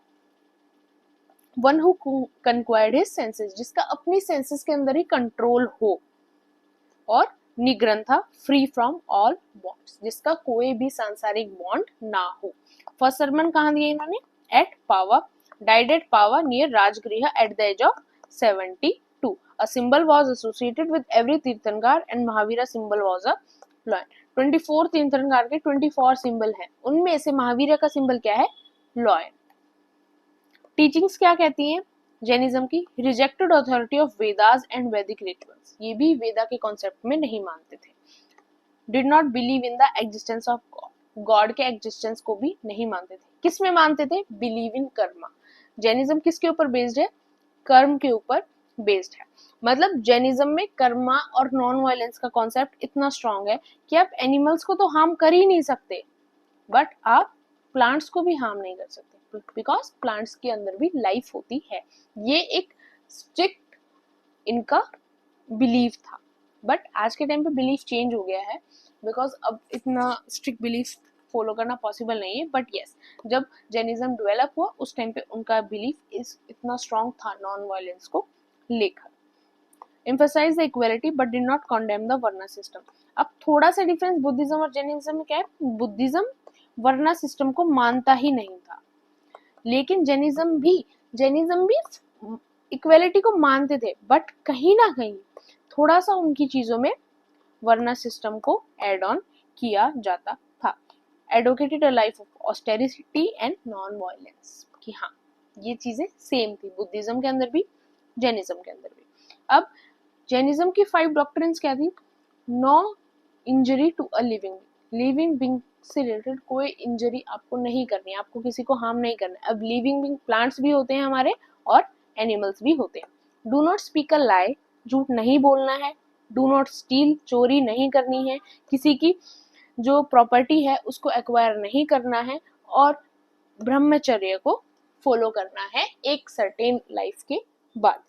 [SPEAKER 1] One who conquered his senses, जिसका अपनी सेंसेस के अंदर ही कंट्रोल हो, और Nirgrantha, free from all bonds, जिसका कोई भी सांसारिक बॉन्ड ना हो। फर्स्ट सरमन कहाँ दिए इन्होंने? At Pava, died at Pava near Rajgriha at the age of 72. A symbol was associated with every Tirthankar and Mahavira symbol was a lion. 24 तीर्थंकर के 24 सिंबल है, उनमें से महावीर का सिंबल क्या है? लॉयन। टीचिंग्स क्या कहती हैं जैनिज्म की? Rejected authority of Vedas and वैदिक रिचुअल्स, ये भी वेदा के कॉन्सेप्ट में नहीं मानते थे। Did not believe in the existence of God, God के एग्जिस्टेंस को भी नहीं मानते थे। किस में मानते थे? Believe in Karma. जैनिज्म किसके ऊपर बेस्ड है? कर्म के ऊपर बेस्ड है। मतलब जैनिज्म में कर्मा और नॉन वायलेंस का कॉन्सेप्ट इतना स्ट्रांग है कि आप एनिमल्स को तो हार्म कर ही नहीं सकते, बट आप प्लांट्स को भी हार्म नहीं कर सकते, बिकॉज प्लांट्स के अंदर भी लाइफ होती है। ये एक स्ट्रिक्ट इनका बिलीव था, बट आज के टाइम पे बिलीफ चेंज हो गया है, बिकॉज अब इतना स्ट्रिक्ट बिलीफ फॉलो करना पॉसिबल नहीं है। बट यस, जब जैनिज्म डेवलप हुआ उस टाइम पे उनका बिलीफ इतना स्ट्रांग था नॉन वायलेंस को लेकर। Emphasise the equality but did not condemn the varna system. अब थोड़ा सा डिफरेंस बुद्धिज्म और जैनिज्म में क्या है? बुद्धिज्म वर्ना सिस्टम को मानता ही नहीं था, लेकिन जैनिज्म भी इक्वालिटी को मानते थे, बट कहीं ना कहीं थोड़ा सा उनकी चीजों में वर्ना सिस्टम को एड ऑन किया जाता था। Advocated a life of austerity and non violence, कि हाँ ये चीजें सेम थी बुद्धिज्म के अंदर भी, जैनिज्म के अंदर भी। अब जैनिज्म की 5 डॉक्ट्रिन्स क्या थी? No injury to a living being से रिलेटेड कोई इंजरी आपको नहीं करनी है, आपको किसी को हार्म नहीं करना है। अब लिविंग बीइंग प्लांट्स भी होते हैं हमारे और एनिमल्स भी होते हैं। डू नॉट स्पीक अ लाई, झूठ नहीं बोलना है। डू नॉट स्टील, चोरी नहीं करनी है, किसी की जो प्रॉपर्टी है उसको एक्वायर नहीं करना है, और ब्रह्मचर्य को फॉलो करना है एक सर्टेन लाइफ के बाद।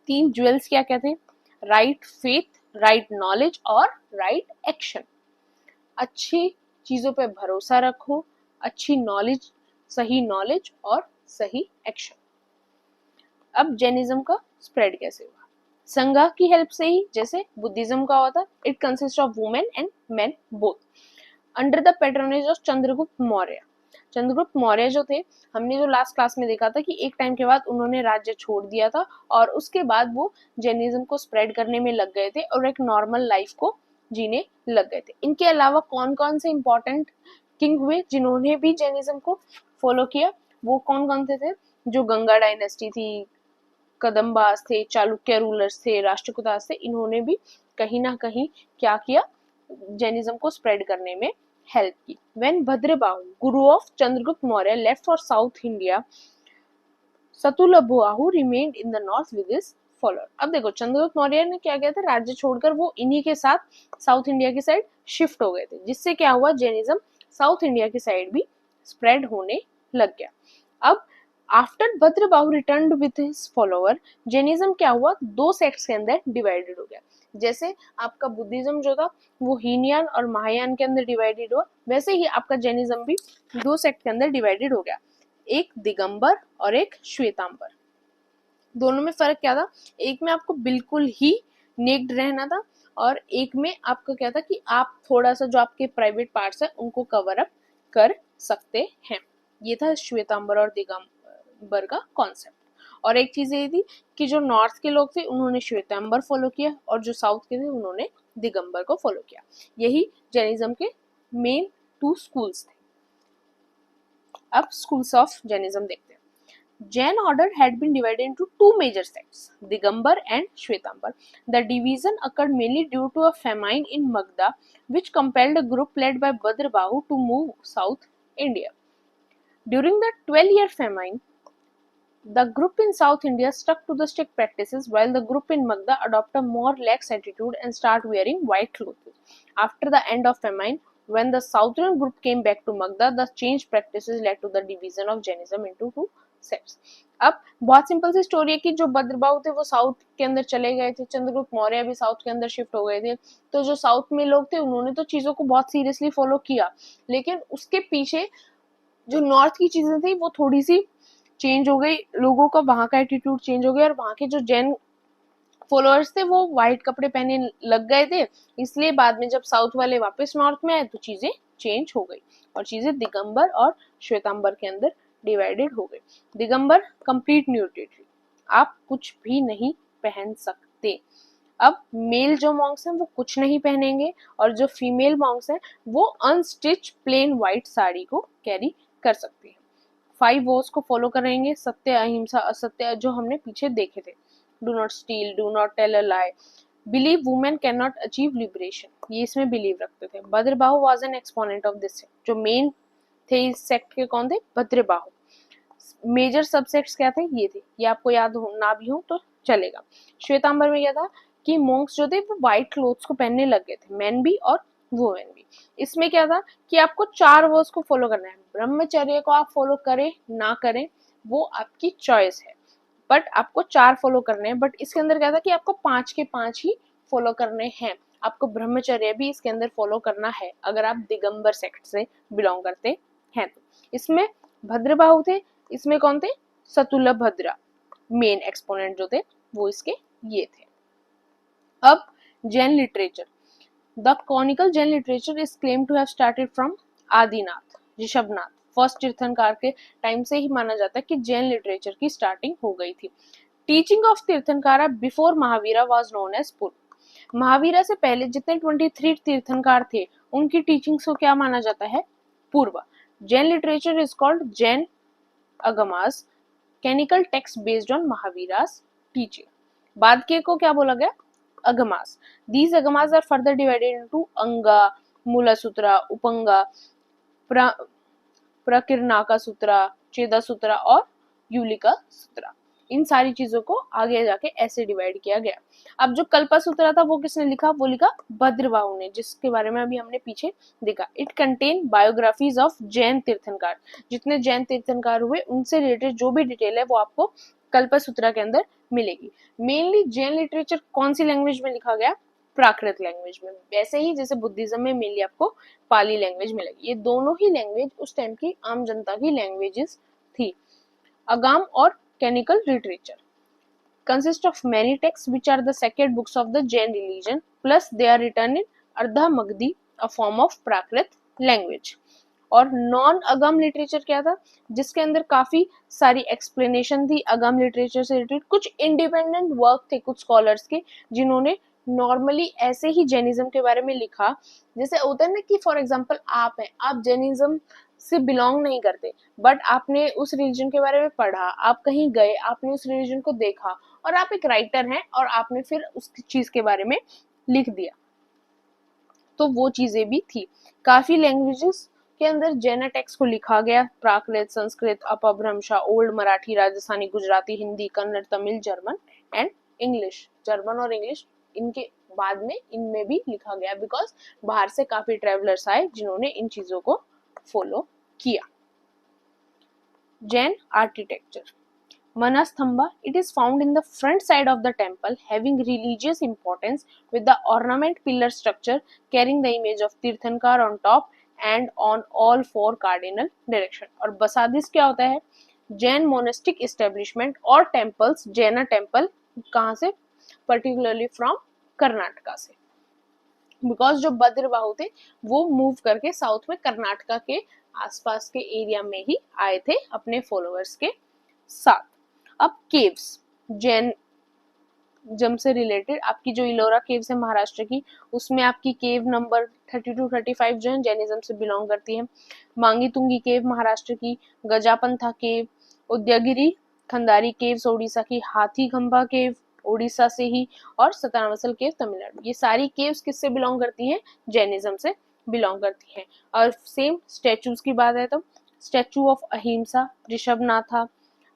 [SPEAKER 1] 3 ज्वेल्स क्या कहते हैं? राइट फेथ, राइट नॉलेज और राइट एक्शन। अच्छी चीजों पे भरोसा रखो, अच्छी नॉलेज, सही नॉलेज और सही एक्शन। अब जैनिज्म का स्प्रेड कैसे हुआ? संघ की हेल्प से ही, जैसे बुद्धिज्म का हुआ था। It consist of women and main both, under the patronage of Chandragupta Maurya. Chandragupta Maurya जो थे, हमने जो लास्ट क्लास में देखा था कि एक टाइम के बाद उन्होंने राज्य छोड़ दिया था, और उसके बाद वो जैनिज्म को स्प्रेड करने में लग गए थे और एक नॉर्मल लाइफ को जीने लग गए थे। इनके अलावा कौन कौन से इंपॉर्टेंट किंग हुए जिन्होंने भी जैनिज्म को फॉलो किया? वो कौन कौन से थे? जो गंगा डायनेस्टी थी, कदम्बास थे, चालुक्य रूलर्स थे, राष्ट्रकूटास थे, इन्होंने भी कहीं ना कहीं क्या किया? जैनिज्म को स्प्रेड करने में हेल्प की। When Bhadrabahu, Guru of Chandragupta Maurya, left for South India, सतुलबाहु remained in the north with his follower। अब देखो चंद्रगुप्त मौर्य ने क्या किया था? राज्य छोड़कर वो इन्हीं के साथ साउथ इंडिया की साइड शिफ्ट हो गए थे, जिससे क्या हुआ? जैनिज्म साउथ इंडिया की साइड भी स्प्रेड होने लग गया। अब after Bhadrabahu returned with his follower, Jainism क्या हुआ? 2 सेक्ट्स के अंदर डिवाइडेड हो गया। जैसे आपका बुद्धिज्म जो था वो हीनयान और महायान के अंदर डिवाइडेड हुआ, वैसे ही आपका जैनिज्म भी 2 सेक्ट के अंदर डिवाइडेड हो गया, एक दिगंबर और एक श्वेतांबर। दोनों में फर्क क्या था? एक में आपको बिल्कुल ही नेक्ड रहना था, और एक में आपका क्या था कि आप थोड़ा सा जो आपके प्राइवेट पार्ट्स है उनको कवर अप कर सकते हैं। ये था श्वेतांबर और दिगंबर का कॉन्सेप्ट। और एक चीज ये थी कि जो नॉर्थ के लोग थे उन्होंने श्वेतांबर फॉलो किया, और जो साउथ के थे उन्होंने दिगंबर को फॉलो किया। यही जैनिज्म के मेन 2 स्कूल्स थे। अब स्कूल्स ऑफ जैनिज्म देखते हैं। Jain order had been divided into 2 major sects, Digambar and Shwetambar. The division occurred mainly due to a famine in Magda, which compelled a group led by Bhadrabahu to move south India. During the 12-year famine, the group in South India stuck to the strict practices, while the group in Magda adopted a more lax attitude and started wearing white clothes. After the end of famine, when the southern group came back to Magda, the changed practices led to the division of Jainism into 2 sects. अब बहुत simple सी story है कि जो भद्रबाहु थे वो south के अंदर चले गए थे, चंद्रगुप्त मौर्य भी साउथ के अंदर शिफ्ट हो गए थे। तो जो साउथ में लोग थे उन्होंने तो चीजों को बहुत सीरियसली फॉलो किया, लेकिन उसके पीछे जो नॉर्थ की चीजें थी वो थोड़ी सी चेंज हो गई, लोगों का वहां का एटीट्यूड चेंज हो गया, और वहां के जो जैन फॉलोअर्स थे वो व्हाइट कपड़े पहने लग गए थे। इसलिए बाद में जब साउथ वाले वापस नॉर्थ में आए तो चीजें चेंज हो गई और चीजें दिगंबर और श्वेतांबर के अंदर डिवाइडेड हो गई। दिगंबर कंप्लीट न्यूडिटी, आप कुछ भी नहीं पहन सकते। अब मेल जो मॉन्क्स हैं वो कुछ नहीं पहनेंगे, और जो फीमेल मॉन्क्स हैं वो अनस्टिच प्लेन व्हाइट साड़ी को कैरी कर सकते हैं। 5 वोस को फॉलो करेंगे, सत्य अहिंसा असत्य, जो हमने पीछे देखे थे। Do not steal, do not tell a lie, believe women can not achieve liberation, ये इसमें बिलीव रखते थे। Bhadrabahu was an exponent of this sect, जो मेन थे इस सेक्ट के कौन थे? भद्रबाहु। मेजर सबसेक्ट्स क्या थे? ये थे, ये आपको याद हो ना भी हो तो चलेगा। श्वेतांबर में क्या था कि मॉन्क्स जो थे वो व्हाइट क्लोथ्स को पहनने लग गए थे, मेन भी और वुमेन भी। इसमें क्या था कि आपको 4 वर्ड्स को फॉलो करना है। ब्रह्मचर्य को आप फॉलो करें ना करें वो आपकी चॉइस है, बट आपको 4 फॉलो करने हैं। बट इसके अंदर क्या था कि आपको 5 के 5 ही फॉलो करने हैं। आपको ब्रह्मचर्य भी इसके अंदर फॉलो करना है अगर आप दिगंबर सेक्ट से बिलोंग करते हैं तो। इसमें भद्रबाहु थे, इसमें कौन थे? सतुल्य भद्रा मेन एक्सपोनेंट जो थे वो इसके ये थे। अब Jain literature, the canonical Jain literature is claim to have started from Adinath Rishabhanath. First Tirthankara के टाइम से ही माना जाता है कि जैन लिटरेचर की स्टार्टिंग हो गई थी। Teaching of Tirthankara before Mahavira was known as Purva. Mahavira से पहले जितने 23 तीर्थंकार थे उनकी टीचिंग्स को क्या माना जाता है? Purva. Jain literature is called Jain Agamas, canonical text based on Mahavira's teaching. बाद के को क्या बोला गया? अगमास। These agamas are further divided into Anga, Mula Sutra, Upanga, प्रकिरणाका सूत्रा, चेदा सूत्रा और यूलिका सूत्रा। इन सारी चीजों को आगे जाके ऐसे डिवाइड किया गया। अब जो कल्पा सूत्रा था वो किसने लिखा? वो लिखा भद्रबाहु ने, जिसके बारे में अभी हमने पीछे देखा। It contain biographies of Jain Tirthankara, जितने जैन तीर्थंकार हुए उनसे रिलेटेड जो भी डिटेल है वो आपको कल्पा सूत्रा के अंदर मिलेगी। मेनली जैन लिटरेचर कौन सी लैंग्वेज में लिखा गया? प्राकृत लैंग्वेज में। वैसे ही जैसे बुद्धिज्म में मेनली आपको पाली लैंग्वेज मिलेगी। ये दोनों ही लैंग्वेज उस टाइम की आम जनता की लैंग्वेजेस थी। अगाम और कैनिकल literature consist of many texts which are the sacred books of the Jain religion, plus they are written in Ardha Magdi, a form of Prakrit language. और नॉन अगम लिटरेचर क्या था? जिसके अंदर काफी सारी एक्सप्लेनेशन थी अगम लिटरेचर से रिलेटेड। कुछ इंडिपेंडेंट वर्क थे कुछ स्कॉलर्स के जिन्होंने नॉर्मली ऐसे ही जैनिज्म के बारे में लिखा। जैसे होता है ना कि फॉर एग्जांपल आप हैं, आप जैनिज्म से बिलोंग नहीं करते, बट आपने उस रिलीजन के बारे में पढ़ा, आप कहीं गए, आपने उस रिलीजन को देखा और आप एक राइटर हैं और आपने फिर उस चीज के बारे में लिख दिया, तो वो चीजें भी थी। काफी लैंग्वेजेस के अंदर जैन टेक्स्ट को लिखा गया। Prakrit, Sanskrit, Apabhramsha, old Marathi, Rajasthani, Gujarati, Hindi, Kannada, Tamil, German and English. German और इंग्लिश इनके बाद में इनमें भी लिखा गया, बिकॉज बाहर से काफी ट्रेवलर्स आए जिन्होंने इन चीजों को फॉलो किया। Jain architecture, Manastamba, it is found in the front side of the temple, having religious importance with the ornament pillar structure carrying the image of Tirthankar on top and on all 4 cardinal direction. और बसादिस क्या होता है? Jain monastic establishment और temples. जैना temple कहाँ से? Particularly from Karnataka से, because जो भद्रबाहु थे वो मूव करके साउथ में कर्नाटका के आसपास के एरिया में ही आए थे अपने फॉलोअर्स के साथ। अब केव्स, जैन जम से रिलेटेड आपकी जो इलोरा केव्स है महाराष्ट्र की, उसमें आपकी केव नंबर 32-35 जो है जैनिज्म से बिलोंग करती है। मांगी तुंगी केव महाराष्ट्र की, गजापंथा केव, उदयगिरी खंडारी केव्स ओडिशा की, हाथी खंभा केव ओडिशा से ही, और सतानवसल केव तमिलनाडु। ये सारी केव्स किससे बिलोंग करती हैं? जैनिज्म से बिलोंग करती हैं। और सेम स्टेचूज की बात है तो स्टेचू ऑफ अहिंसा ऋषभनाथा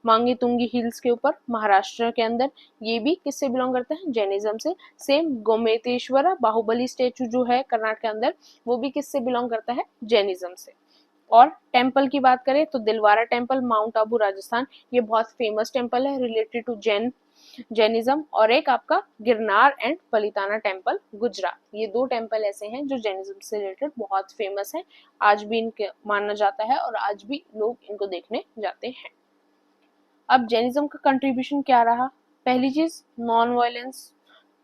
[SPEAKER 1] मांगी तुंगी हिल्स के ऊपर महाराष्ट्र के अंदर, ये भी किससे बिलोंग करते हैं? जैनिज्म से। सेम गोमेतेश्वरा बाहुबली स्टेचू जो है कर्नाटक के अंदर, वो भी किससे बिलोंग करता है? जैनिज्म से। और टेम्पल की बात करें तो दिलवारा टेम्पल माउंट आबू राजस्थान, ये बहुत फेमस टेम्पल है रिलेटेड टू जैनिज्म। और एक आपका गिरनार एंड पलिताना टेम्पल गुजरात, ये 2 टेम्पल ऐसे हैं जो जैनिज्म से रिलेटेड बहुत फेमस हैं। आज भी इनके माना जाता है और आज भी लोग इनको देखने जाते हैं। अब जैनिज्म का कंट्रीब्यूशन क्या रहा? पहली चीज, नॉन वायलेंस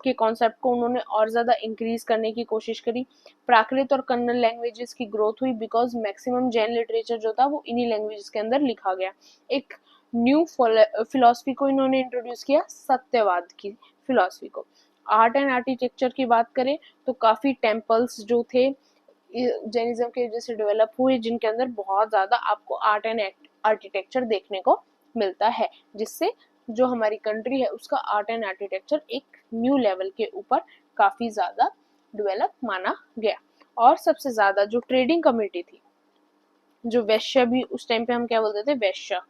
[SPEAKER 1] के कॉन्सेप्ट को उन्होंने और ज्यादा इंक्रीज करने की कोशिश करी। प्राकृत और कन्नड़ लैंग्वेजेस की ग्रोथ हुई बिकॉज मैक्सिमम जैन लिटरेचर जो था वो इन्हीं लैंग्वेजेस के अंदर लिखा गया। एक न्यू फिलोसफी को इन्होंने इंट्रोड्यूस किया, सत्यवाद की फिलोसफी को। आर्ट एंड आर्किटेक्चर की बात करें तो काफी टेम्पल्स जो थे जैनिज्म के वजह से डेवलप हुए, जिनके अंदर बहुत ज्यादा आपको आर्ट एंड आर्किटेक्चर देखने को मिलता है, जिससे जो हमारी कंट्री है उसका आर्ट एंड आर्किटेक्चर एक न्यू लेवल के ऊपर काफी ज्यादा डेवलप माना गया। और सबसे ज्यादा जो ट्रेडिंग कम्युनिटी थी, जो वैश्य भी उस टाइम पे हम क्या बोलते थे, वैश्य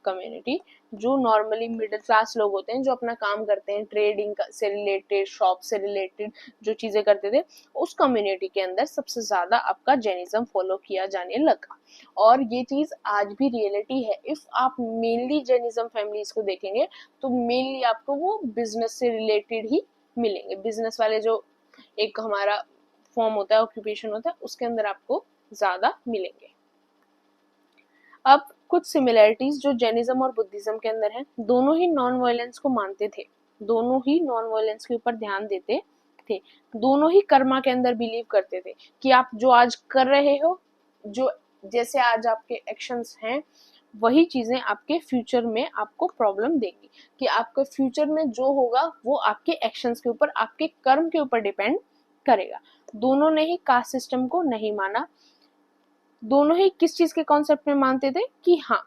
[SPEAKER 1] कम्युनिटी, जो नॉर्मली मिडिल क्लास लोग होते हैं जो अपना काम करते हैं ट्रेडिंग से रिलेटेड, शॉप से रिलेटेड जो चीजें करते थे, उस कम्युनिटी के अंदर सबसे ज्यादा आपका जैनिज्म फॉलो किया जाने लगा। और ये चीज आज भी रियलिटी है। इफ आप मेनली जैनिज्म फैमिलीज को देखेंगे तो मेनली आपको वो बिजनेस से रिलेटेड ही मिलेंगे। बिजनेस वाले जो एक हमारा फॉर्म होता है, ऑक्यूपेशन होता है, उसके अंदर आपको ज्यादा मिलेंगे। अब कुछ सिमिलरिटीज जो जैनिज्म और बुद्धिज्म के अंदर है, दोनों ही नॉन वायलेंस को मानते थे, दोनों ही नॉन वायलेंस के ऊपर ध्यान देते थे, दोनों ही कर्मा के अंदर बिलीव करते थे कि आप जो आज कर रहे हो, जो जैसे आज आपके एक्शंस हैं, वही चीजें आपके फ्यूचर में आपको प्रॉब्लम देंगी, कि आपके फ्यूचर में जो होगा वो आपके एक्शंस के ऊपर, आपके कर्म के ऊपर डिपेंड करेगा। दोनों ने ही कास्ट सिस्टम को नहीं माना। दोनों ही किस चीज के कॉन्सेप्ट में मानते थे कि हाँ,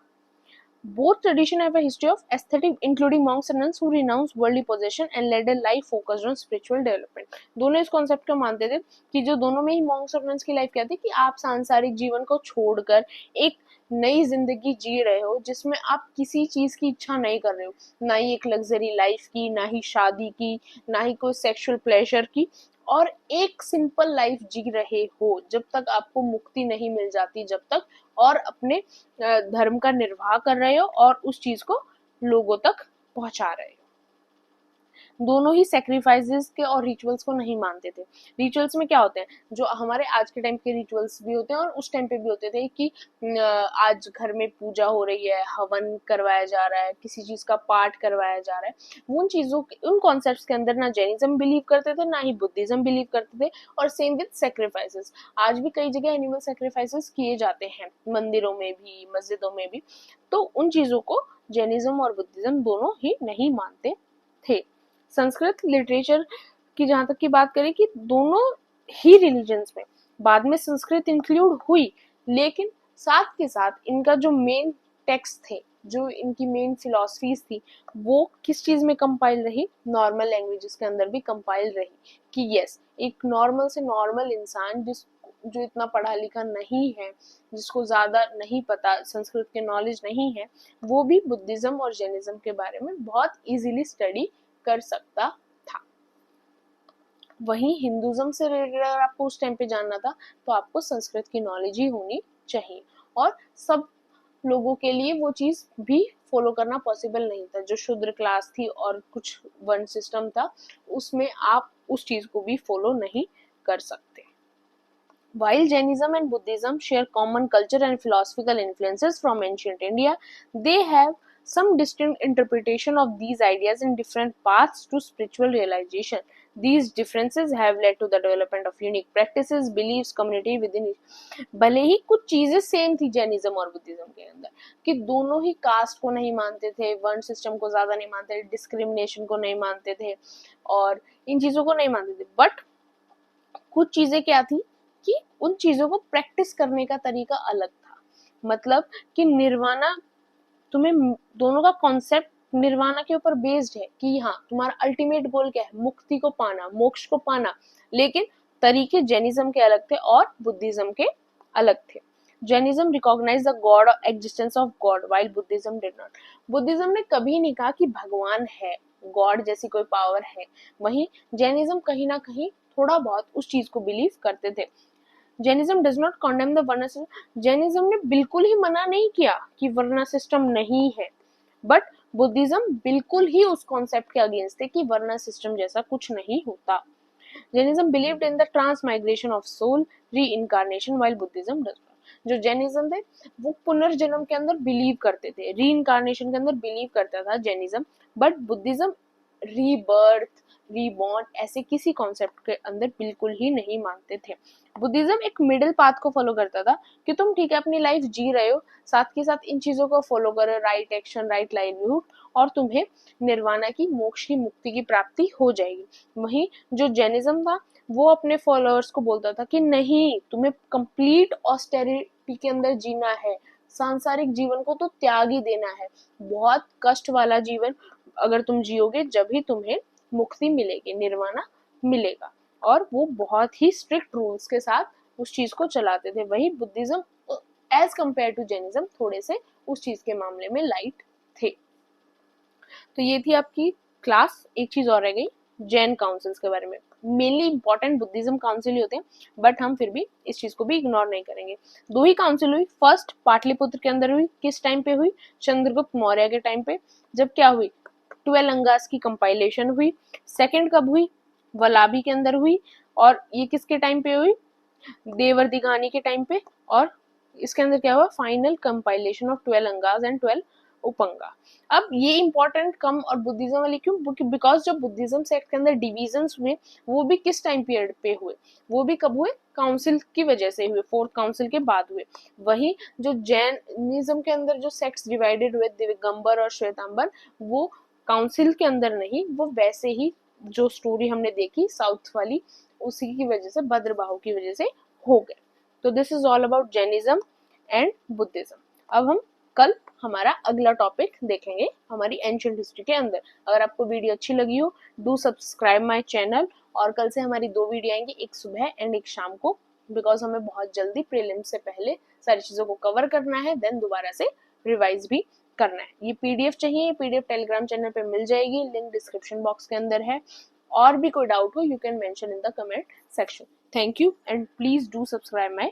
[SPEAKER 1] both tradition have a history of aesthetic including monks and nuns who renounced worldly possession and led a life focused on spiritual development। दोनों इस कॉन्सेप्ट को मानते थे कि जो दोनों में ही monks और nuns की लाइफ क्या थी कि आप सांसारिक जीवन को छोड़कर एक नई जिंदगी जी रहे हो, जिसमें आप किसी चीज की इच्छा नहीं कर रहे हो, ना ही एक लग्जरी लाइफ की, ना ही शादी की, ना ही कोई सेक्सुअल प्लेजर की, और एक सिंपल लाइफ जी रहे हो जब तक आपको मुक्ति नहीं मिल जाती, जब तक, और अपने धर्म का निर्वाह कर रहे हो और उस चीज को लोगों तक पहुंचा रहे हो। दोनों ही सेक्रीफाइसेस के और रिचुअल्स को नहीं मानते थे। रिचुअल्स में क्या होते हैं, जो हमारे आज के टाइम के रिचुअल्स भी होते हैं और उस टाइम पे भी होते थे कि आज घर में पूजा हो रही है, हवन करवाया जा रहा है, किसी चीज का पाठ करवाया जा रहा है, उन चीजों, उन कॉन्सेप्ट्स के अंदर ना जैनिज्म बिलीव करते थे, ना ही बुद्धिज्म बिलीव करते थे। और सेम विद सेक्रीफाइसेस, आज भी कई जगह एनिमल सेक्रीफाइसेस किए जाते हैं, मंदिरों में भी, मस्जिदों में भी। तो उन चीजों को जैनिज्म और बुद्धिज्म दोनों ही नहीं मानते थे। संस्कृत लिटरेचर की जहां तक की बात करें कि दोनों ही रिलीजन्स में बाद में संस्कृत इंक्लूड हुई, लेकिन साथ के साथ इनका जो मेन टेक्स्ट थे, जो इनकी मेन फिलॉसफीज थी, वो किस चीज में कंपाइल रही, नॉर्मल लैंग्वेजेस के अंदर भी कंपाइल रही, कि यस, एक नॉर्मल से नॉर्मल इंसान जो इतना पढ़ा लिखा नहीं है, जिसको ज्यादा नहीं पता, संस्कृत के नॉलेज नहीं है, वो भी बुद्धिज्म और जैनिज्म के बारे में बहुत इजीली स्टडी कर सकता था। वहीं हिंदुज्म से रिलेटेड अगर आपको उस टाइम पे जानना था तो आपको संस्कृत की नॉलेज ही होनी चाहिए, और सब लोगों के लिए वो चीज भी फॉलो करना पॉसिबल नहीं था। जो शूद्र क्लास थी और कुछ वर्ण सिस्टम था, उसमें आप उस चीज को भी फॉलो नहीं कर सकते। While Jainism and Buddhism share common culture and philosophical influences from ancient India, they have some distinct interpretation of these ideas in different paths to spiritual realization. These differences have led to the development of unique practices, beliefs, community within it. भले ही कुछ चीजें same थी Jainism और Buddhism के अंदर, कि दोनों ही cast को नहीं मानते थे, वर्ण सिस्टम को ज्यादा नहीं मानते थे, डिस्क्रिमिनेशन को नहीं मानते थे, और इन चीजों को नहीं मानते थे, बट कुछ चीजें क्या थी कि उन चीजों को प्रैक्टिस करने का तरीका अलग था। मतलब कि निर्वाणा, तुम्हें दोनों का कॉन्सेप्ट निर्वाणा के ऊपर बेस्ड है कि हाँ, तुम्हारा अल्टीमेट गोल क्या है, मुक्ति को पाना, मोक्ष को पाना, लेकिन तरीके जैनिज्म के अलग थे और बुद्धिज्म के अलग थे। Jainism recognise the God existence of God while Buddhism did not. Buddhism ने कभी नहीं कहा कि भगवान है, गॉड जैसी कोई पावर है, वहीं जैनिज्म कहीं ना कहीं थोड़ा बहुत उस चीज को बिलीव करते थे। Jainism does not condemn the varna system. Jainism ने बिल्कुल ही मना नहीं किया कि वर्ना सिस्टम नहीं है, बट बुद्धिज्म बिल्कुल ही उस कॉन्सेप्ट के अगेंस्ट थे कि वर्ना सिस्टम जैसा कुछ नहीं होता। Jainism believed in the transmigration of soul, reincarnation, while Buddhism does not. जो जैनिज्म थे वो पुनर्जन्म के अंदर बिलीव करते थे, रीइंकार्नेशन के अंदर बिलीव करता था Jainism, but Buddhism rebirth, reborn ऐसे किसी कॉन्सेप्ट के अंदर बिल्कुल ही नहीं मानते थे। बुद्धिज्म एक मिडिल पाथ को फॉलो करता था कि तुम ठीक है अपनी लाइफ जी रहे हो, साथ के साथ इन चीजों को फॉलो करो, राइट एक्शन, राइट लाइवलीहुड, और तुम्हें निर्वाणा की, मोक्ष की, मुक्ति की प्राप्ति हो जाएगी। वहीं जो जैनिज्म था वो अपने फॉलोअर्स को बोलता था कि नहीं, तुम्हें कंप्लीट ऑस्टेरिटी के अंदर जीना है, सांसारिक जीवन को तो त्याग ही देना है, बहुत कष्ट वाला जीवन अगर तुम जियोगे जब ही तुम्हें मुक्ति मिलेगी, निर्वाणा मिलेगा। और वो बहुत ही स्ट्रिक्ट रूल्स के साथ उस चीज को चलाते थे। वही Buddhism as compare to Jainism थोड़े से उस चीज के मामले में लाइट थे। तो ये थी आपकी क्लास। एक चीज और रह गई जैन काउंसिल्स के बारे में। मेनली इंपॉर्टेंट बुद्धिज्म काउंसिल ही होते हैं, बट हम फिर भी इस चीज को भी इग्नोर नहीं करेंगे। दो ही काउंसिल हुई, फर्स्ट पाटलिपुत्र के अंदर हुई, किस टाइम पे हुई? चंद्रगुप्त मौर्य के टाइम पे, जब क्या हुई? 12 अंगास की कंपाइलेशन हुई। सेकंड कब हुई? वलाबी के अंदर हुई, और ये किसके टाइम पे हुई? देवर्दिगानी के टाइम पे। और इसके अंदर क्या हुआ? Final compilation of 12 angas and 12 उपंगा। अब ये इंपॉर्टेंट कम और बुद्धिज्म वाली क्यों? बिकॉज जब बुद्धिज्म सेक्ट के अंदर डिविजन्स हुए वो भी किस टाइम पीरियड पे हुए? वो भी कब हुए? काउंसिल की वजह से हुए, फोर्थ काउंसिल के बाद हुए। वही जो जैनिज्म के अंदर जो सेक्ट्स डिवाइडेड हुए, दिगंबर और श्वेतांबर, वो काउंसिल के अंदर नहीं, वो वैसे ही जो स्टोरी हमने देखी साउथ वाली, उसी की वजह से, भद्रबाहु की वजह से हो गए। तो this is all about Jainism and Buddhism. अब हम कल हमारा अगला टॉपिक देखेंगे हमारी एंशिएंट हिस्ट्री के अंदर। अगर आपको वीडियो अच्छी लगी हो, डू सब्सक्राइब माय चैनल। और कल से हमारी 2 वीडियो आएंगी, एक सुबह एंड एक शाम को, बिकॉज हमें बहुत जल्दी प्रीलिम्स से पहले सारी चीजों को कवर करना है, देन दोबारा से रिवाइज भी करना है। ये पीडीएफ चाहिए, पीडीएफ टेलीग्राम चैनल पे मिल जाएगी, लिंक डिस्क्रिप्शन बॉक्स के अंदर है। और भी कोई डाउट हो, you can mention in the comment section. Thank you and please do subscribe my